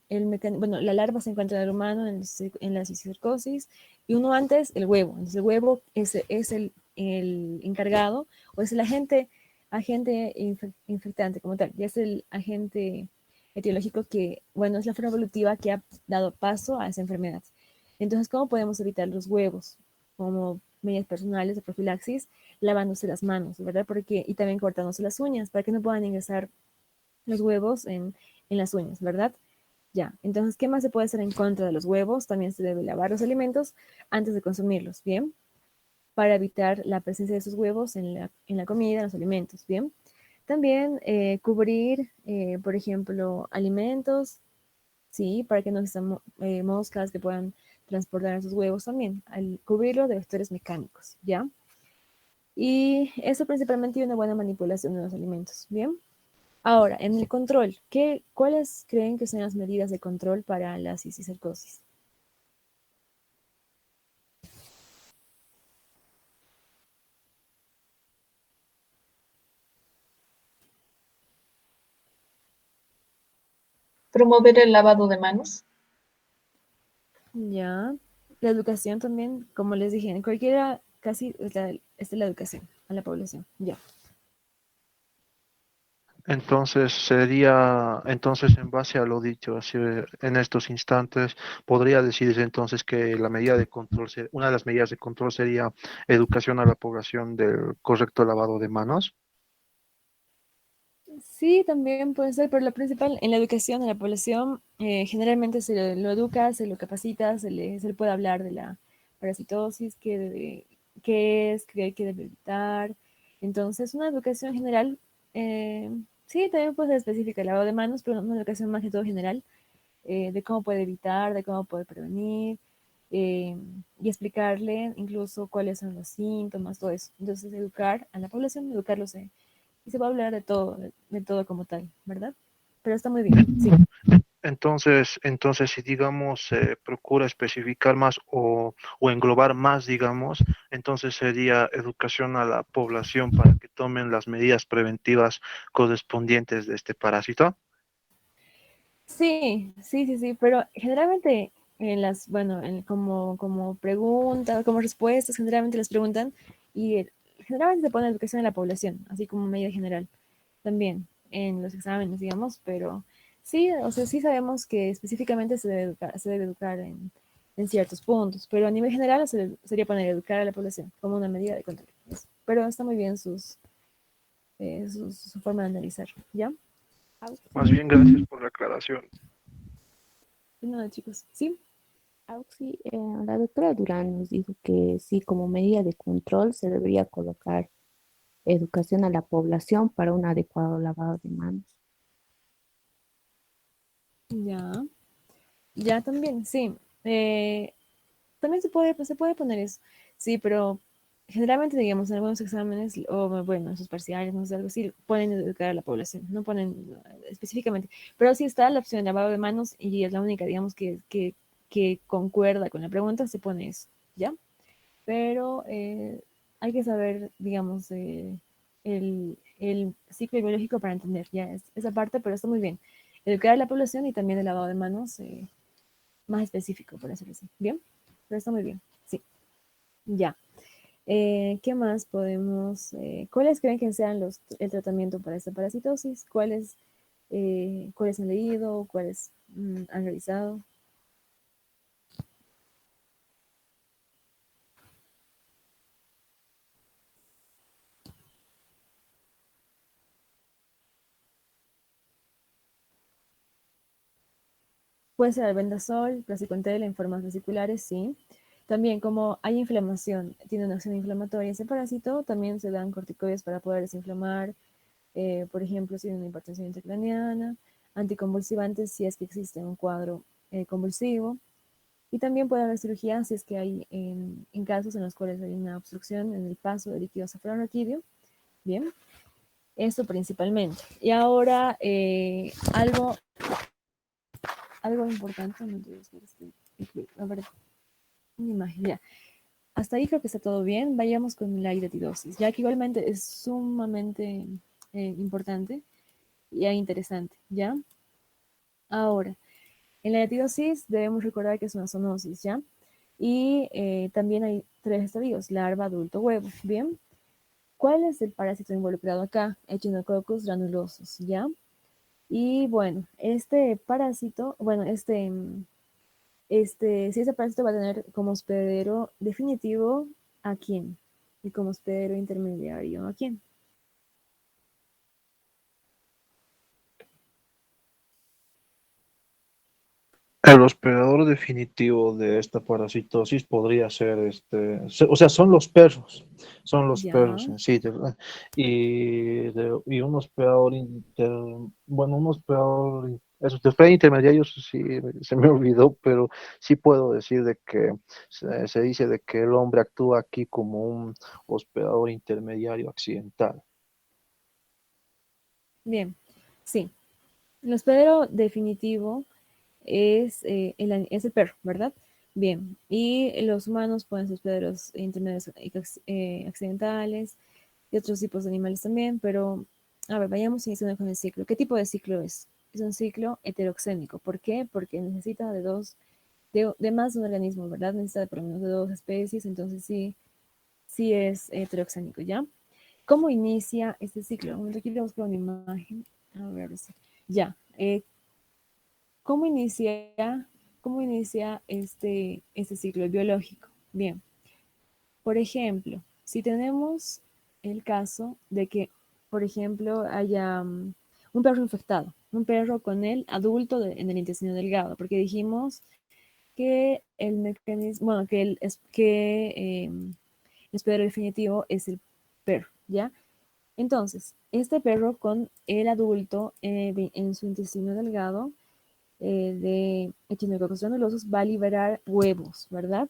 bueno, la larva se encuentra en el humano en la cisticercosis y uno antes el huevo. Entonces el huevo es el encargado o es el agente infectante como tal, y es el agente etiológico que, bueno, es la forma evolutiva que ha dado paso a esa enfermedad. Entonces, ¿cómo podemos evitar los huevos? Como medidas personales de profilaxis, lavándose las manos, ¿verdad? Y también cortándose las uñas para que no puedan ingresar los huevos en las uñas, ¿verdad? Ya, entonces, ¿qué más se puede hacer en contra de los huevos? También se debe lavar los alimentos antes de consumirlos, ¿bien? Para evitar la presencia de esos huevos en la comida, en los alimentos, ¿bien? También cubrir, por ejemplo, alimentos, ¿sí? Para que no existan moscas que puedan transportar esos huevos también, al cubrirlo de vectores mecánicos, ¿ya? Y eso principalmente y una buena manipulación de los alimentos, ¿bien? Ahora, en el control, ¿cuáles creen que son las medidas de control para la cisticercosis? Promover el lavado de manos. Ya, la educación también, como les dije, en cualquiera casi es la educación a la población, ya. Entonces en base a lo dicho así, en estos instantes, podría decirse entonces que la medida de control, una de las medidas de control sería educación a la población del correcto lavado de manos. Sí, también puede ser, pero lo principal en la educación a la población, generalmente lo educa, se lo capacita, se le puede hablar de la parasitosis, qué es, qué debe evitar. Entonces, una educación general, sí, también puede ser específica, el lavado de manos, pero una educación más que todo general, de cómo puede evitar, de cómo puede prevenir, eh, y explicarle incluso cuáles son los síntomas, todo eso. Entonces, educar a la población, educarlos y se va a hablar de todo como tal, ¿verdad? Pero está muy bien, sí. Entonces, si digamos procura especificar más o englobar más, digamos, entonces sería educación a la población para que tomen las medidas preventivas correspondientes de este parásito. Sí, sí, sí, sí, pero generalmente bueno, como preguntas, como respuestas, generalmente les preguntan y generalmente se pone educación a la población, así como medida general, también en los exámenes, digamos, pero sí, o sea, sí sabemos que específicamente se debe educar en ciertos puntos, pero a nivel general sería poner educar a la población como una medida de control. Eso. Pero está muy bien su forma de analizar, ¿ya? Más bien, gracias por la aclaración. De nada, chicos. ¿Sí? Auxi, la doctora Durán nos dijo que sí, como medida de control se debería colocar educación a la población para un adecuado lavado de manos. Ya. Ya también, sí. Eh, También se puede poner eso. Sí, pero generalmente, digamos, en algunos exámenes, o bueno, en sus parciales, no sé, algo así, ponen educar a la población, no ponen específicamente. Pero sí está la opción de lavado de manos y es la única, digamos, que concuerda con la pregunta, se pone eso, ¿ya? Pero hay que saber, digamos, el ciclo biológico para entender ya esa parte, pero está muy bien. Educar a la población y también el lavado de manos. Más específico, por decirlo así. ¿Bien? Pero está muy bien. Sí. Ya. ¿Qué más cuáles creen que sean el tratamiento para esta parasitosis? ¿Cuáles han leído? ¿Cuáles han realizado? Puede ser albendazol, praziquantel en formas vesiculares, sí. También, como hay inflamación, tiene una acción inflamatoria ese parásito, también se dan corticoides para poder desinflamar, por ejemplo, si hay una hipertensión intracraniana, anticonvulsivantes si es que existe un cuadro convulsivo, y también puede haber cirugía si es que hay en casos en los cuales hay una obstrucción en el paso del líquido cefalorraquídeo, Bien, eso principalmente. Y ahora, algo importante, no te a ver, una imagen, ya. Hasta ahí creo que está todo bien. Vayamos con la hidatidosis, ya que igualmente es sumamente importante y interesante, ¿ya? Ahora, en la hidatidosis debemos recordar que es una zoonosis, ¿ya? Y también hay 3 estadios: larva, adulto, huevo, ¿bien? ¿Cuál es el parásito involucrado acá? Echinococcus granulosus, ¿ya? Y bueno, este parásito, bueno, si ese parásito va a tener como hospedero definitivo a quién y como hospedero intermediario a quién. El hospedador definitivo de esta parasitosis podría ser o sea, son los Ya, perros en sí, y un hospedador bueno, un hospedador, eso, de hospedador intermediario, eso sí, se me olvidó, pero sí puedo decir de que se dice de que el hombre actúa aquí como un hospedador intermediario accidental. bien, sí. El hospedero definitivo es el perro, ¿verdad? Bien, y los humanos pueden ser hospederos intermedios accidentales y otros tipos de animales también, pero a ver, vayamos iniciando con el ciclo. ¿Qué tipo de ciclo es? Es un ciclo heteroxénico. ¿Por qué? Porque necesita de más de un organismo, ¿verdad? Necesita por lo menos de 2 especies, entonces sí es heteroxénico, ¿ya? ¿Cómo inicia este ciclo? Un momento, aquí voy a buscar una imagen. A ver, sí. Ya. ¿Cómo inicia, cómo inicia este ciclo biológico? Bien, por ejemplo, si tenemos el caso de que, por ejemplo, haya un perro infectado, un perro con el adulto en el intestino delgado, porque dijimos que el mecanismo, bueno, el hospedero definitivo es el perro, ¿ya? Entonces, este perro con el adulto en su intestino delgado de echinococos granulosos va a liberar huevos, ¿verdad?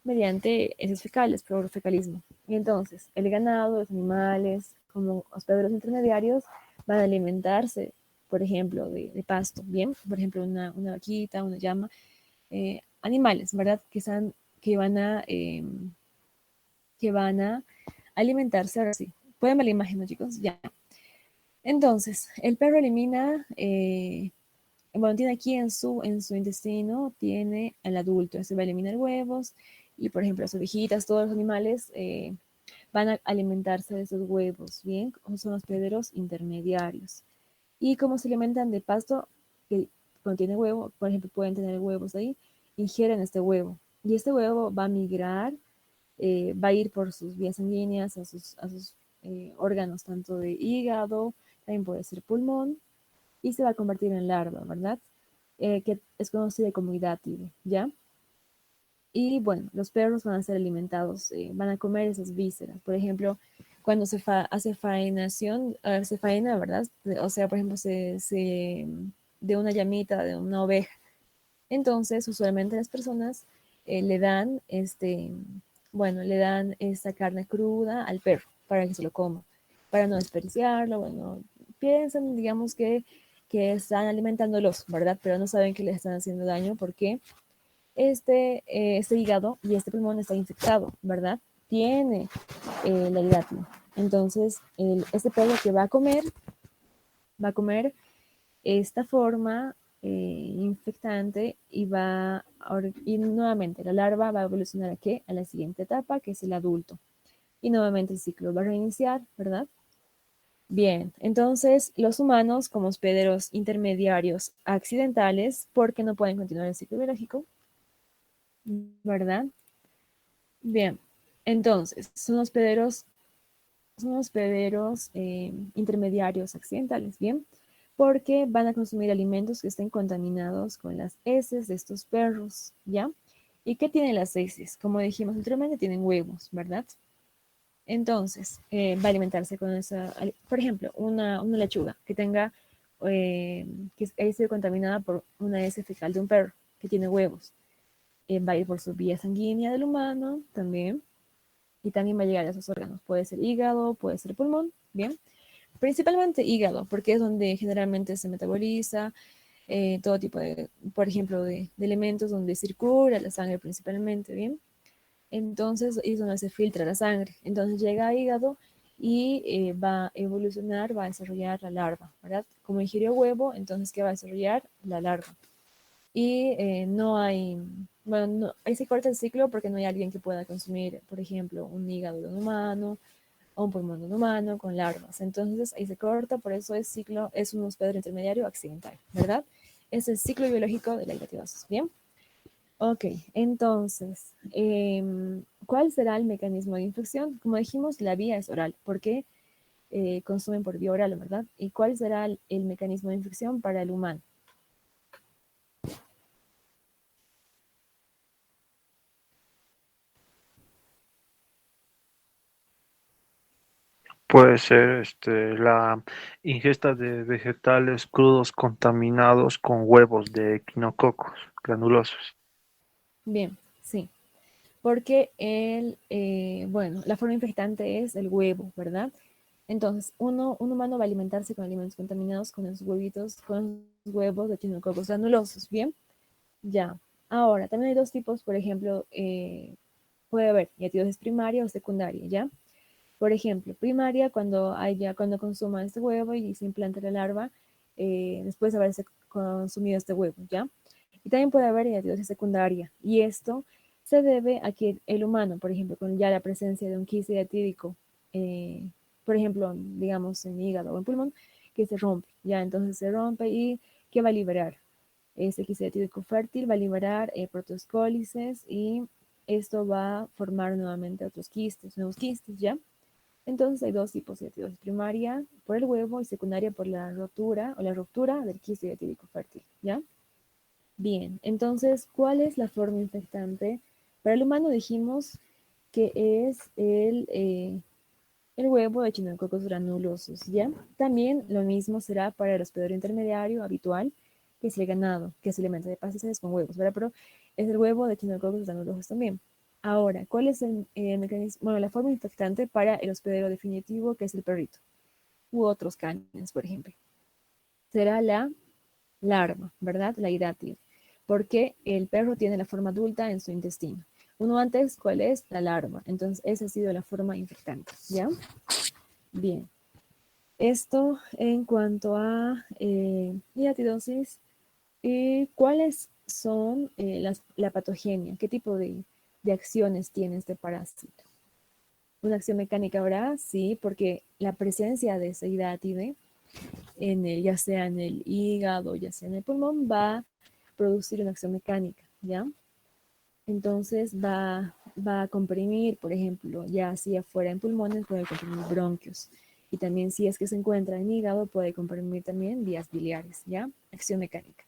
Mediante heces fecales, fecalismo. Y entonces, el ganado, los animales, como hospederos intermediarios, van a alimentarse, por ejemplo, de pasto, ¿bien? Por ejemplo, una vaquita, una llama, animales, ¿verdad? Que van a alimentarse, ahora sí. Pueden ver la imagen, ¿no, chicos? Ya. Entonces, el perro elimina bueno, tiene aquí en su intestino, tiene al adulto, este va a eliminar huevos y, por ejemplo, las ovejitas, todos los animales van a alimentarse de esos huevos, ¿bien? Son hospederos intermediarios. Y como se alimentan de pasto que contiene huevo, por ejemplo, pueden tener huevos ahí, ingieren este huevo. Y este huevo va a migrar, va a ir por sus vías sanguíneas a sus órganos, tanto de hígado, también puede ser pulmón, y se va a convertir en larva, ¿verdad? Que es conocida como hidátido, ¿ya? Y bueno, los perros van a ser alimentados, van a comer esas vísceras. Por ejemplo, cuando hace faenación, se faena, ¿verdad? O sea, por ejemplo, de una llamita, de una oveja. Entonces, usualmente las personas le dan, bueno, le dan esta carne cruda al perro para que se lo coma, para no desperdiciarlo. Bueno, piensan, digamos que están alimentándolos, ¿verdad? Pero no saben que les están haciendo daño porque este hígado y este pulmón está infectado, ¿verdad? Tiene la hidratina. Entonces, este perro que va a comer esta forma infectante y nuevamente la larva va a evolucionar ¿a qué? A la siguiente etapa, que es el adulto. Y nuevamente el ciclo va a reiniciar, ¿verdad? Bien, entonces los humanos como hospederos intermediarios accidentales, porque no pueden continuar el ciclo biológico, ¿verdad? Bien, entonces son hospederos intermediarios accidentales, ¿bien? Porque van a consumir alimentos que estén contaminados con las heces de estos perros, ¿ya? ¿Y qué tienen las heces? Como dijimos anteriormente, tienen huevos, ¿verdad? Entonces, va a alimentarse con esa, por ejemplo, una lechuga que haya sido contaminada por una heces fecal de un perro que tiene huevos. Va a ir por su vía sanguínea del humano también, y también va a llegar a esos órganos. Puede ser hígado, puede ser pulmón, ¿bien? Principalmente hígado, porque es donde generalmente se metaboliza todo tipo de, por ejemplo, de elementos donde circula la sangre principalmente, ¿bien? Entonces es donde se filtra la sangre. Entonces llega a hígado y va a evolucionar, va a desarrollar la larva, ¿verdad? Como ingirió huevo, entonces, ¿qué va a desarrollar? La larva. Y no hay, bueno, ahí se corta el ciclo porque no hay alguien que pueda consumir, por ejemplo, un hígado de un humano o un pulmón de un humano con larvas. Entonces ahí se corta, por eso es ciclo, es un hospedero intermediario accidental, ¿verdad? Es el ciclo biológico de la hidatidosis, ¿bien? Ok, entonces, ¿cuál será el mecanismo de infección? Como dijimos, la vía es oral, porque consumen por vía oral, ¿verdad? ¿Y cuál será el mecanismo de infección para el humano? Puede ser la ingesta de vegetales crudos contaminados con huevos de equinococos granulosos. Bien, sí, porque bueno, la forma infectante es el huevo, ¿verdad? Entonces, un humano va a alimentarse con alimentos contaminados con los huevitos, con los huevos de echinococos granulosos, ¿bien? Ya. Ahora, también hay dos tipos, por ejemplo, puede haber hidatidosis primaria o secundaria, ¿ya? Por ejemplo, primaria, cuando consuma este huevo y se implanta la larva, después de haberse consumido este huevo, ¿ya? Y también puede haber hidatidosis secundaria, y esto se debe a que el humano, por ejemplo, con ya la presencia de un quiste hidatídico, eh, por ejemplo, digamos en hígado o en pulmón, que se rompe, ¿ya? Entonces se rompe y ¿qué va a liberar? Este quiste hidatídico fértil va a liberar proteoscólices y esto va a formar nuevamente otros quistes, nuevos quistes, ¿ya? Entonces hay dos tipos de hidatidosis, primaria por el huevo y secundaria por la rotura o la ruptura del quiste hidatídico fértil, ¿ya? Bien, entonces, ¿cuál es la forma infectante? Para el humano dijimos que es el huevo de echinococos granulosos, ¿ya? También lo mismo será para el hospedero intermediario habitual, que es el ganado, que se alimenta de pastizales con huevos, ¿verdad? Pero es el huevo de echinococos granulosos también. Ahora, ¿cuál es el mecanismo? Bueno, la forma infectante para el hospedero definitivo, que es el perrito, u otros canes, por ejemplo. Será la larva, ¿verdad? La hidátida, porque el perro tiene la forma adulta en su intestino. Uno antes, ¿cuál es? La larva. Entonces, esa ha sido la forma infectante, ¿ya? Bien. Esto en cuanto a hidatidosis. ¿Y cuáles son la patogenia? ¿Qué tipo de acciones tiene este parásito? Una acción mecánica habrá, sí, porque la presencia de esa hidátide, ya sea en el hígado, ya sea en el pulmón, va a producir una acción mecánica, ¿ya? Entonces va a comprimir, por ejemplo, ya si afuera en pulmones puede comprimir bronquios. Y también si es que se encuentra en hígado puede comprimir también vías biliares, ¿ya? Acción mecánica.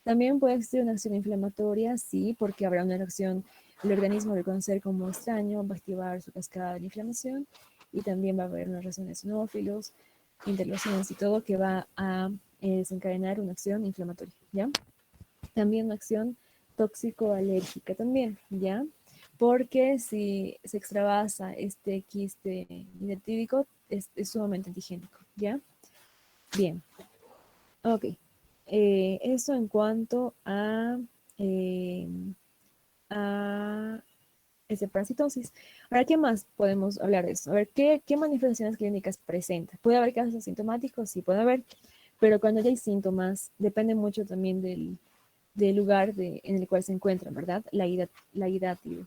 También puede existir una acción inflamatoria, sí, porque habrá una reacción, el organismo va a reconocer como extraño, va a activar su cascada de inflamación y también va a haber una reacción de eosinófilos, interleucinas y todo que va a desencadenar una acción inflamatoria, ¿ya? También una acción tóxico-alérgica también, ¿ya? Porque si se extravasa este quiste hidatídico, es sumamente antigénico, ¿ya? Bien, ok. Eso en cuanto eh, a parasitosis. Ahora, ¿qué más podemos hablar de esto? A ver, ¿qué manifestaciones clínicas presenta? ¿Puede haber casos asintomáticos? Sí, puede haber, pero cuando ya hay síntomas, depende mucho también del lugar en el cual se encuentran, ¿verdad? La hidátide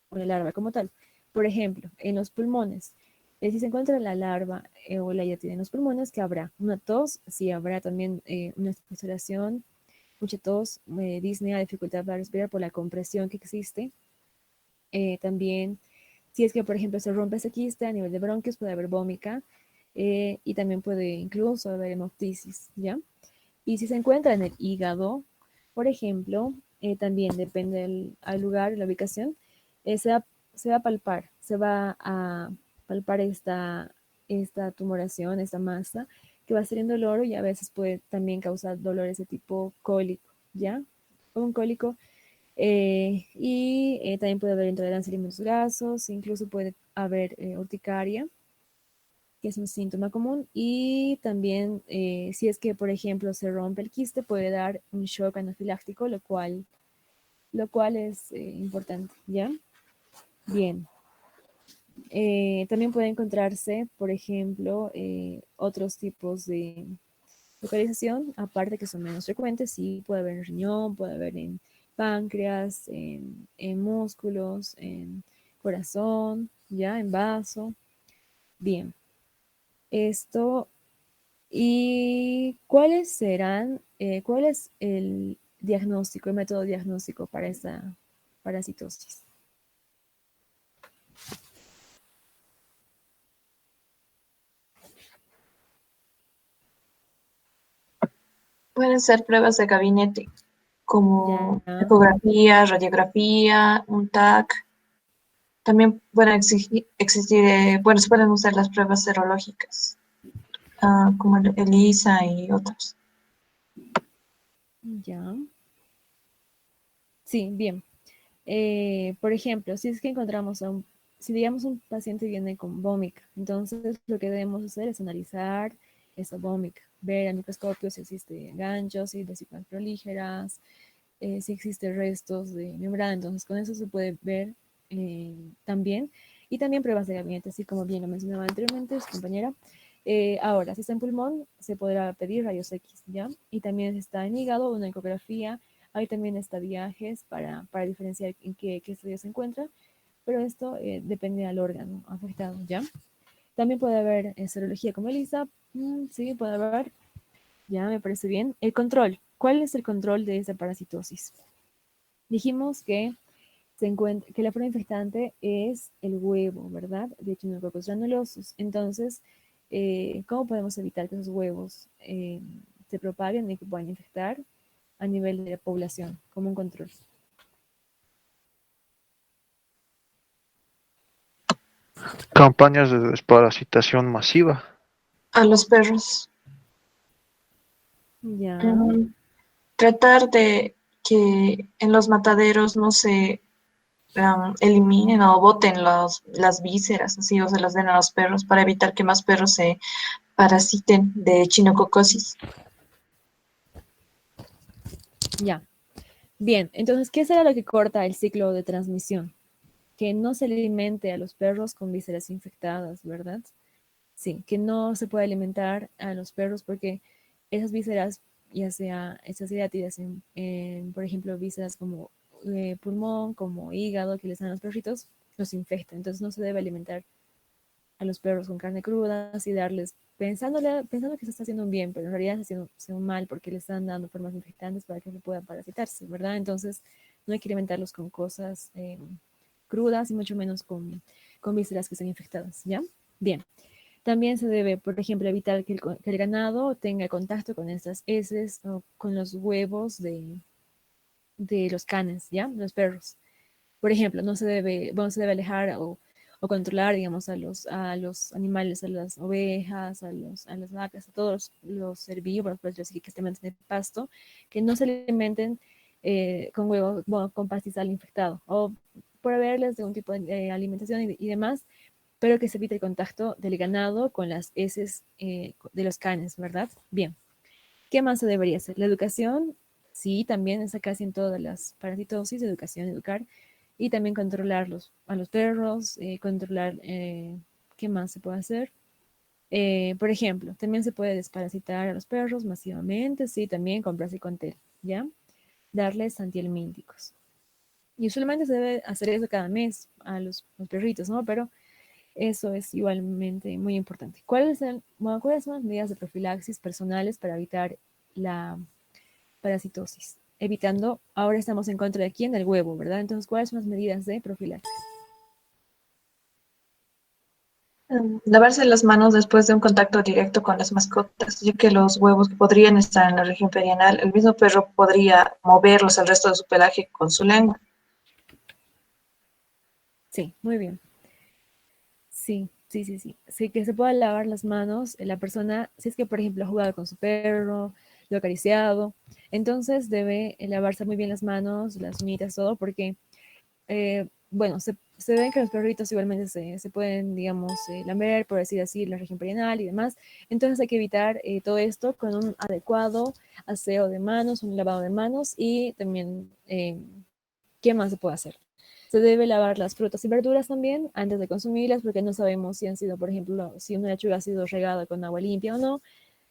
o la larva como tal. Por ejemplo, en los pulmones, si se encuentra la larva o la hidátide en los pulmones, ¿qué habrá? Una tos, sí habrá también una expectoración, mucha tos, disnea, dificultad para respirar por la compresión que existe. También, si es que, por ejemplo, se rompe ese quiste a nivel de bronquios, puede haber vómica y también puede incluso haber hemoptisis, ¿ya? Y si se encuentra en el hígado, por ejemplo, también depende al lugar, la ubicación, se va a palpar, se va a palpar esta tumoración, esta masa, que va a ser indoloro y a veces puede también causar dolores de tipo cólico, ¿ya? Un cólico También puede haber intolerancia a alimentos grasos, incluso puede haber urticaria, que es un síntoma común. Y también, si es que, por ejemplo, se rompe el quiste, puede dar un shock anafiláctico, lo cual es importante, ¿ya? Bien. También puede encontrarse, por ejemplo, otros tipos de localización, aparte que son menos frecuentes, sí, puede haber en riñón, puede haber en páncreas, en músculos, en corazón, ya, en vaso. Bien, esto, ¿y cuál es el diagnóstico, el método diagnóstico para esa parasitosis? Pueden ser pruebas de gabinete, como Ya, ecografía, radiografía, un TAC. También pueden existir, bueno, se pueden usar las pruebas serológicas, como el ELISA y otros. ya. Sí, bien. Por ejemplo, si es que encontramos si digamos un paciente viene con vómica, entonces lo que debemos hacer es analizar esa vómica, ver al microscopio si existe ganchos, si vesículas prolígeras, si existe restos de membrana, entonces con eso se puede ver también. Y también pruebas de gabinete, así como bien lo mencionaba anteriormente su compañera. Ahora, si está en pulmón, se podrá pedir rayos X, ¿ya? Y también si está en hígado, una ecografía. Hay también estadiajes para diferenciar en qué estadio se encuentra, pero esto depende del órgano afectado, ¿ya? También puede haber serología como ELISA, sí, puede haber, ya me parece bien. El control, ¿cuál es el control de esa parasitosis? Dijimos que que la forma infectante es el huevo, ¿verdad? De Echinococcus granulosus. Entonces, ¿cómo podemos evitar que esos huevos se propaguen y que puedan infectar a nivel de la población, como un control? Campañas de desparasitación masiva. A los perros. Ya, Mm, Tratar de que en los mataderos no se eliminen o boten las vísceras, así, o se las den a los perros para evitar que más perros se parasiten de echinococosis. ya. Bien, entonces, ¿qué será lo que corta el ciclo de transmisión? Que no se alimente a los perros con vísceras infectadas, ¿verdad? Sí, que no se puede alimentar a los perros porque esas vísceras, ya sea esas ideátidas por ejemplo, vísceras como pulmón, como hígado que les dan a los perritos, los infecta. Entonces no se debe alimentar a los perros con carne cruda y darles, pensando que se está haciendo un bien, pero en realidad se está haciendo un mal porque le están dando formas infectantes para que no puedan parasitarse, ¿verdad? Entonces no hay que alimentarlos con cosas crudas y mucho menos con vísceras que estén infectadas, ¿ya? Bien. También se debe, por ejemplo, evitar que el ganado tenga contacto con estas heces o con los huevos de los canes, ¿ya? Los perros. Por ejemplo, no se debe, bueno, se debe alejar o controlar, digamos, a los animales, a las ovejas, a las vacas, a todos los herbívoros, por decirlo así, que estén en el pasto, que no se alimenten con huevos, bueno, con pastizal infectado o proveerles de un tipo de alimentación y demás, pero que se evite el contacto del ganado con las heces de los canes, ¿verdad? Bien. ¿Qué más se debería hacer? La educación, sí, también está casi en todas las parasitosis, educación, educar, y también controlarlos a los perros, controlar, ¿qué más se puede hacer? Por ejemplo, también se puede desparasitar a los perros masivamente, sí, también con praziquantel, ¿ya? Darles antihelmínticos. Y usualmente se debe hacer eso cada mes a los perritos, ¿no? Pero eso es igualmente muy importante. ¿Cuáles son las medidas de profilaxis personales para evitar la parasitosis? Evitando, ahora estamos en contra de quién, del huevo, ¿verdad? Entonces, ¿cuáles son las medidas de profilaxis? Lavarse las manos después de un contacto directo con las mascotas, ya que los huevos que podrían estar en la región perianal, el mismo perro podría moverlos al resto de su pelaje con su lengua. Sí, muy bien. Sí, sí, sí, sí. Sí, que se pueda lavar las manos la persona, si es que, por ejemplo, ha jugado con su perro, lo acariciado. Entonces debe lavarse muy bien las manos, las uñitas, todo, porque bueno, se ven que los perritos igualmente se pueden, digamos, lamer, por decir así, la región perianal y demás. Entonces hay que evitar todo esto con un adecuado aseo de manos, un lavado de manos y también, ¿qué más se puede hacer? Se debe lavar las frutas y verduras también antes de consumirlas porque no sabemos si han sido, por ejemplo, si una lechuga ha sido regada con agua limpia o no.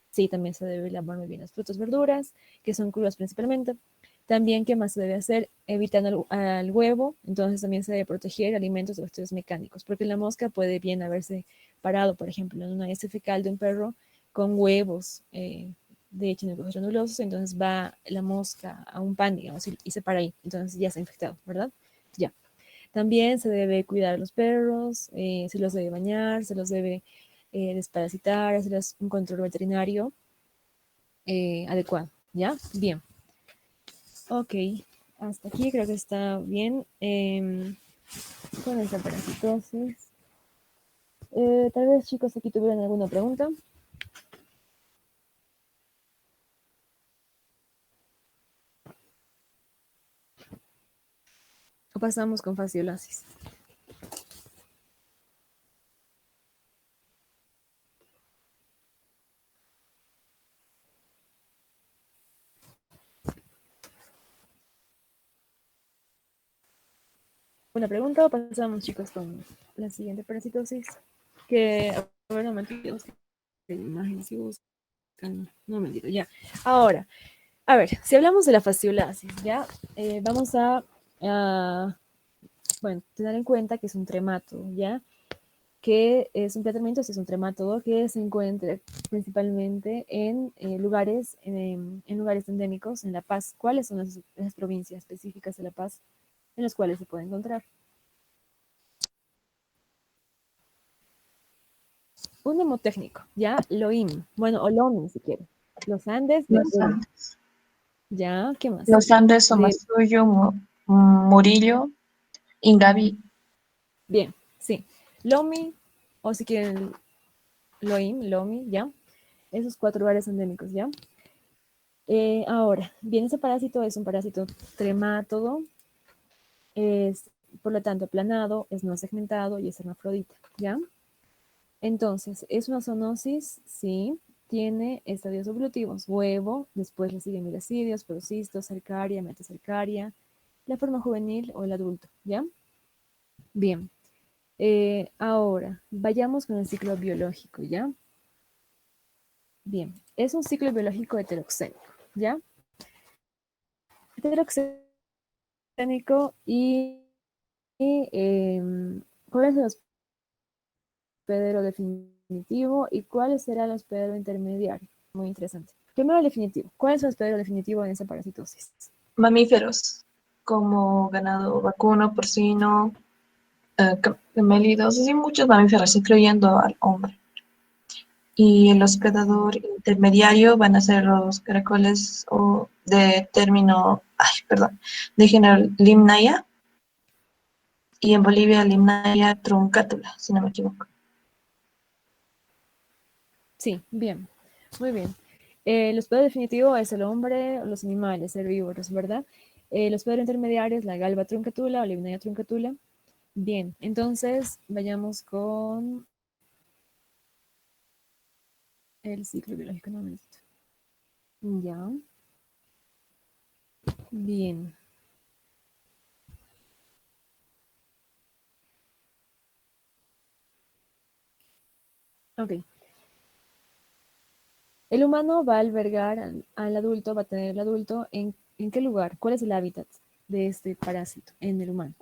Sí, también se debe lavar muy bien las frutas y verduras, que son crudas principalmente. También, ¿qué más se debe hacer? Evitando al huevo, entonces también se debe proteger alimentos de los estudios mecánicos, porque la mosca puede bien haberse parado, por ejemplo, en una heces fecal de un perro con huevos de echinococos granulosos, entonces va la mosca a un pan, digamos, y se para ahí, entonces ya está infectado, ¿verdad? Ya. También se debe cuidar a los perros, se los debe bañar, se los debe desparasitar, hacerles un control veterinario adecuado, ¿ya? Bien. Ok, hasta aquí creo que está bien. Con esta parasitosis. Tal vez chicos aquí tuvieran alguna pregunta. O pasamos con fasciolasis. ¿Una pregunta o pasamos chicos con la siguiente parasitosis? Que, a ver, no mentira, imagen si buscan. No mentira, ya. Ahora, a ver, si hablamos de la fasciolasis, ya, vamos a, bueno, tener en cuenta que es un tremato, ¿ya? Que es un tratamiento, es un trematodo que se encuentra principalmente en lugares, en lugares endémicos en La Paz. ¿Cuáles son las provincias específicas de La Paz en las cuales se puede encontrar? Un hemotécnico, ¿ya? LOIM, bueno, o LOMI si quiere. Los Andes de Los Puno, Andes. ¿ya? ¿Qué más? Los Andes, De, Somasuyo, Murillo, Ingavi. bien, sí. LOMI, o si quieren LOIM, LOMI, ¿ya? Esos 4 lugares endémicos, ¿ya? Ahora, bien, ese parásito es un parásito tremátodo, es por lo tanto aplanado, es no segmentado y es hermafrodita, ¿ya? Entonces, ¿es una zoonosis? Sí. Tiene estadios evolutivos, huevo, después le siguen miracidios, procistos, cercaria, metacercaria, la forma juvenil o el adulto, ¿ya? Bien. Ahora, vayamos con el ciclo biológico, ¿ya? Bien, es un ciclo biológico heteroxénico, ¿ya? Heteroxénico y ¿cuál es el hospedero definitivo y cuál será el hospedero intermediario? Muy interesante. Primero el definitivo. ¿Cuál es el hospedero definitivo en esa parasitosis? Mamíferos, como ganado vacuno, porcino, camélidos, así muchos mamíferos, incluyendo al hombre. Y el hospedador intermediario van a ser los caracoles o de término, ay, perdón, de género Limnaea, y en Bolivia Limnaea truncatula, si no me equivoco. Sí, bien, muy bien. El hospedero definitivo es el hombre o los animales herbívoros, ¿verdad? El hospedero intermediario es la galba truncatula o Limnaea truncatula. Bien, entonces vayamos con el ciclo biológico nuevamente. Ya, bien. Ok. El humano va a albergar al adulto, va a tener el adulto ¿en qué lugar? ¿Cuál es el hábitat de este parásito en el humano?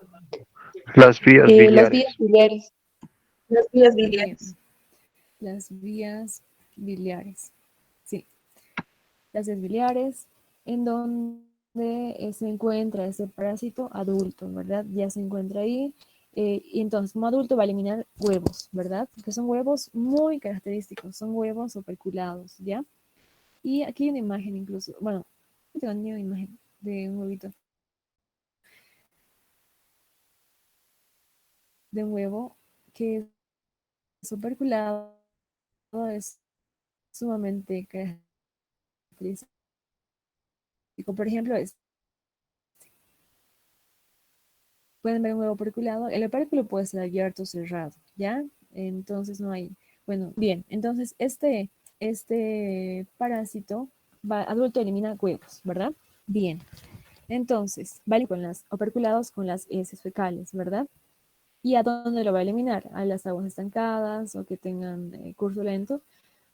Las vías Las vías biliares. biliares. Las vías Bien, biliares. las vías biliares. Sí, las vías biliares, en donde se encuentra ese parásito adulto, ¿verdad? Ya se encuentra ahí. Y entonces, como adulto va a eliminar huevos, ¿verdad? Que son huevos muy característicos, son huevos operculados, ¿ya? Y aquí hay una imagen incluso, bueno, no tengo ni una imagen de un huevito, de un huevo que es operculado, es sumamente característico Por ejemplo, pueden ver un huevo operculado. El opérculo puede ser abierto o cerrado, ¿ya? Entonces no hay, bueno, bien, entonces este parásito adulto elimina huevos, ¿verdad? Bien, entonces, vale con las operculados con las heces fecales, ¿verdad? ¿Y a dónde lo va a eliminar? A las aguas estancadas o que tengan curso lento.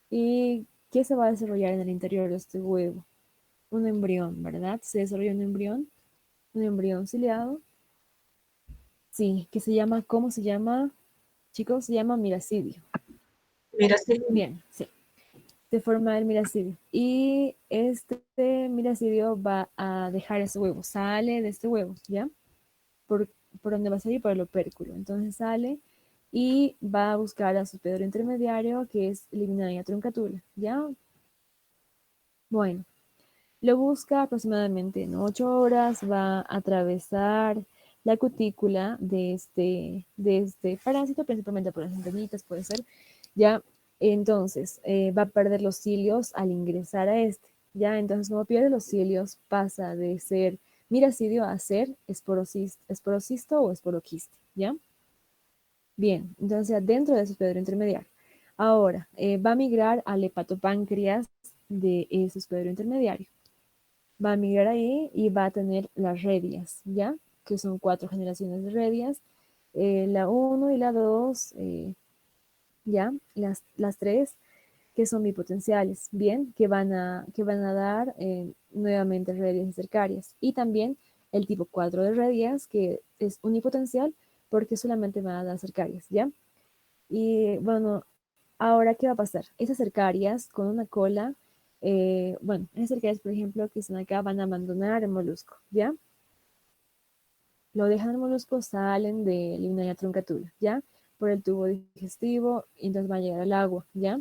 ¿Y qué se va a desarrollar en el interior de este huevo? Un embrión, ¿verdad? Se desarrolla un embrión ciliado. Sí, que se llama, ¿cómo se llama? Chicos, se llama miracidio. Mira, sí, Bien, sí, se forma el miracidio. Y este miracidio va a dejar ese huevo, sale de este huevo, ¿ya? ¿Por, por dónde va a salir? Por el opérculo. Entonces sale y va a buscar a su hospedero intermediario, que es Liminaria truncatura, ¿ya? Bueno, lo busca aproximadamente en 8 horas, va a atravesar la cutícula de este parásito, principalmente por las antenitas, puede ser, ya, entonces va a perder los cilios al ingresar a este, ya, entonces como pierde los cilios pasa de ser miracidio a ser esporocisto o esporoquiste, ya. Bien, entonces dentro de su hospedero intermediario. Ahora, va a migrar al hepatopáncreas de ese hospedero intermediario. Va a migrar ahí y va a tener las redias, ¿ya? Que son 4 generaciones de redias. La uno y la 2, ¿ya? Las 3 que son bipotenciales, ¿bien? Que van a dar nuevamente redias cercarias. Y también el tipo 4 de redias, que es unipotencial porque solamente van a dar cercarias, ¿ya? Y bueno, ahora, ¿qué va a pasar? Esas cercarias con una cola, bueno, esas cercarias, por ejemplo, que están acá, van a abandonar el molusco, ¿ya? Lo dejan el molusco, salen de Limnaria truncatura, ¿ya? Por el tubo digestivo, y entonces van a llegar al agua, ¿ya?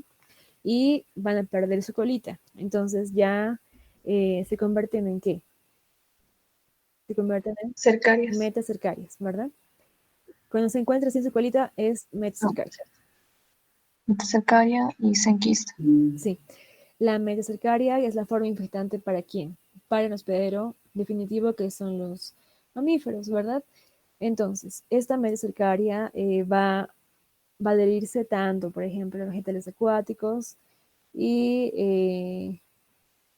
Y van a perder su colita. Entonces ya se convierten en ¿qué? Se convierten en cercarias. metacercarias, ¿verdad? Cuando se encuentra sin su colita es No, metacercaria. cercaria y senquista. Sí. La metacercaria es la forma infectante para quién? Para el hospedero definitivo que son los mamíferos, ¿verdad? Entonces, esta metacercaria va a adherirse tanto, por ejemplo, a vegetales acuáticos y,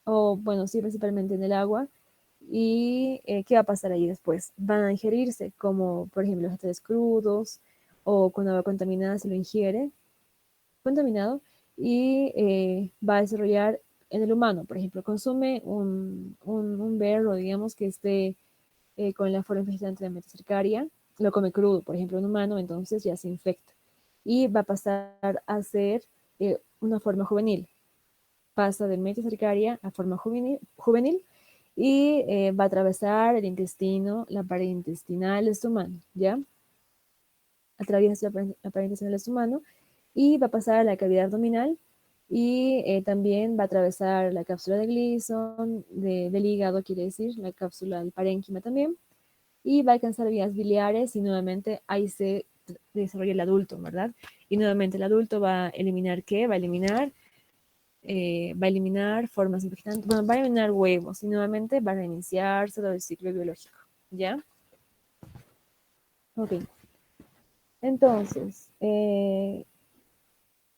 o bueno, sí, principalmente en el agua. ¿Y qué va a pasar ahí después? Van a ingerirse como, por ejemplo, vegetales crudos o con agua contaminada se lo ingiere contaminado y va a desarrollar en el humano, por ejemplo, consume un berro, digamos, que esté con la forma infectante de metacercaria, lo come crudo, por ejemplo, un humano, entonces ya se infecta. Y va a pasar a ser una forma juvenil. Pasa de metacercaria a forma juvenil y va a atravesar el intestino, la pared intestinal de este humano, ¿ya? Atraviesa la pared intestinal de este humano y va a pasar a la cavidad abdominal y también va a atravesar la cápsula de Gleason, del hígado, quiere decir, la cápsula del parénquima también, y va a alcanzar vías biliares y nuevamente ahí se desarrolla el adulto, ¿verdad? Y nuevamente el adulto va a eliminar ¿qué? Va a eliminar formas infectantes, bueno, va a eliminar huevos y nuevamente va a reiniciarse todo el ciclo biológico, ¿ya? Ok, entonces,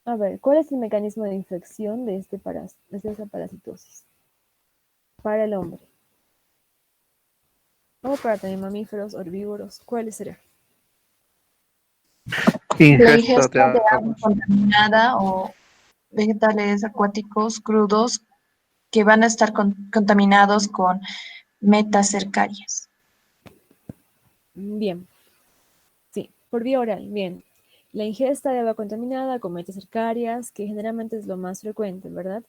a ver, ¿cuál es el mecanismo de infección de esta parasitosis para el hombre? O para también mamíferos, herbívoros, ¿cuál será? La Ingesta de ingesta de agua agua. contaminada o vegetales acuáticos crudos que van a estar contaminados con metacercarias. Bien, sí, por vía oral, bien. La ingesta de agua contaminada con metas cercarias, que generalmente es lo más frecuente, ¿verdad?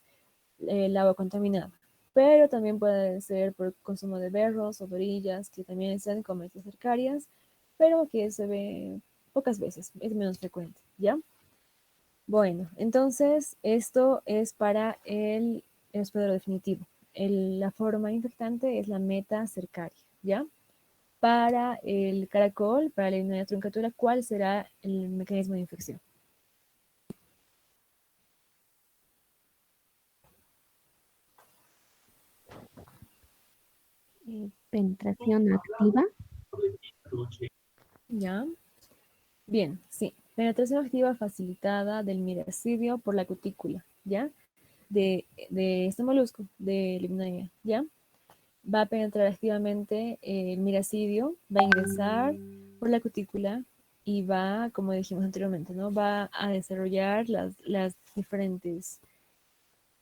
El agua contaminada. Pero también puede ser por consumo de berros o de orillas, que también están con metas cercarias, pero que se ve pocas veces, es menos frecuente, ¿ya? Bueno, entonces esto es para el hospedero definitivo. La forma infectante es la meta cercaria, ¿ya? Para el caracol, para la inmunidad truncatura, ¿cuál será el mecanismo de infección? Penetración activa. ¿Ya? Bien, sí. Penetración activa facilitada del miracidio por la cutícula, ¿ya? De este molusco, de Limnaea, ¿ya? Va a penetrar activamente el miracidio, va a ingresar por la cutícula y va, como dijimos anteriormente, ¿no? Va a desarrollar las diferentes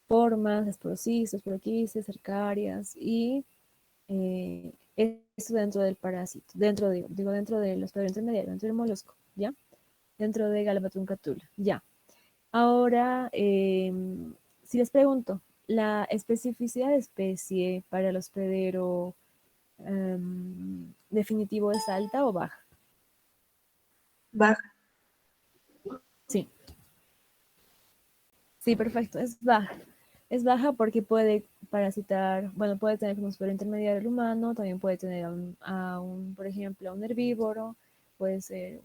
formas, esporocistos, esporoquistes, cercarias y esto dentro del parásito, dentro de los intermediarios, dentro del molusco, ¿ya? Dentro de Galbatruncatul, ya. Ahora, si les pregunto, ¿la especificidad de especie para el hospedero definitivo es alta o baja? Baja. Sí, sí, perfecto, es baja. Es baja porque puede parasitar, bueno, puede tener como hospedero intermediario el humano, también puede tener por ejemplo, a un herbívoro, puede ser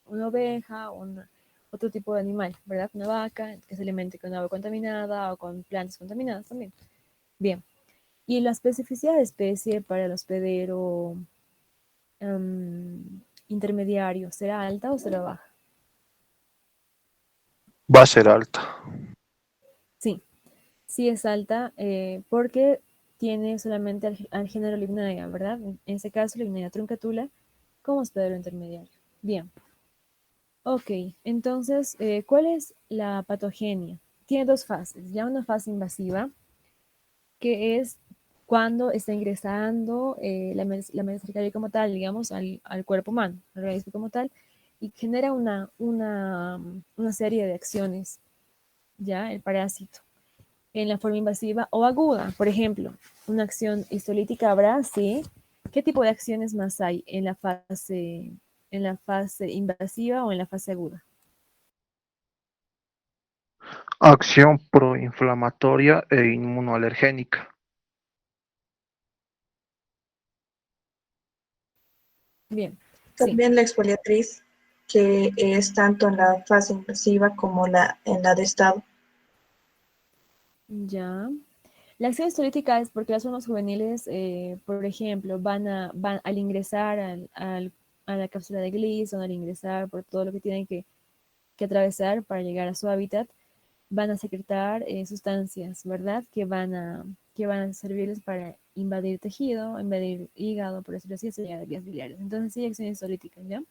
una oveja, otro tipo de animal, ¿verdad? Una vaca que se alimente con agua contaminada o con plantas contaminadas también. Bien. ¿Y la especificidad de especie para el hospedero intermediario será alta o será baja? Va a ser alta. Sí, sí es alta porque tiene solamente al género Limnaea, ¿verdad? En este caso, Limnaea truncatula como hospedero intermediario. Bien. Ok, entonces, ¿cuál es la patogenia? Tiene dos fases. Ya una fase invasiva, que es cuando está ingresando la megacercaria como tal, digamos, al cuerpo humano, al organismo como tal, y genera una serie de acciones, ya, el parásito, en la forma invasiva o aguda. Por ejemplo, una acción histolítica habrá, sí. ¿Qué tipo de acciones más hay en la fase invasiva o en la fase aguda? Acción proinflamatoria e inmunoalergénica. Bien, sí. También la exfoliatriz, que es tanto en la fase invasiva como en la de estado. Ya. La acción histolítica es porque las formas juveniles, por ejemplo, van al ingresar a la cápsula de Gleason, al ingresar por todo lo que tienen que atravesar para llegar a su hábitat, van a secretar sustancias, ¿verdad? Que van a servirles para invadir tejido, invadir hígado, por decirlo así, hasta llegar a vías biliares. Entonces, sí, acción histolítica, ¿ya?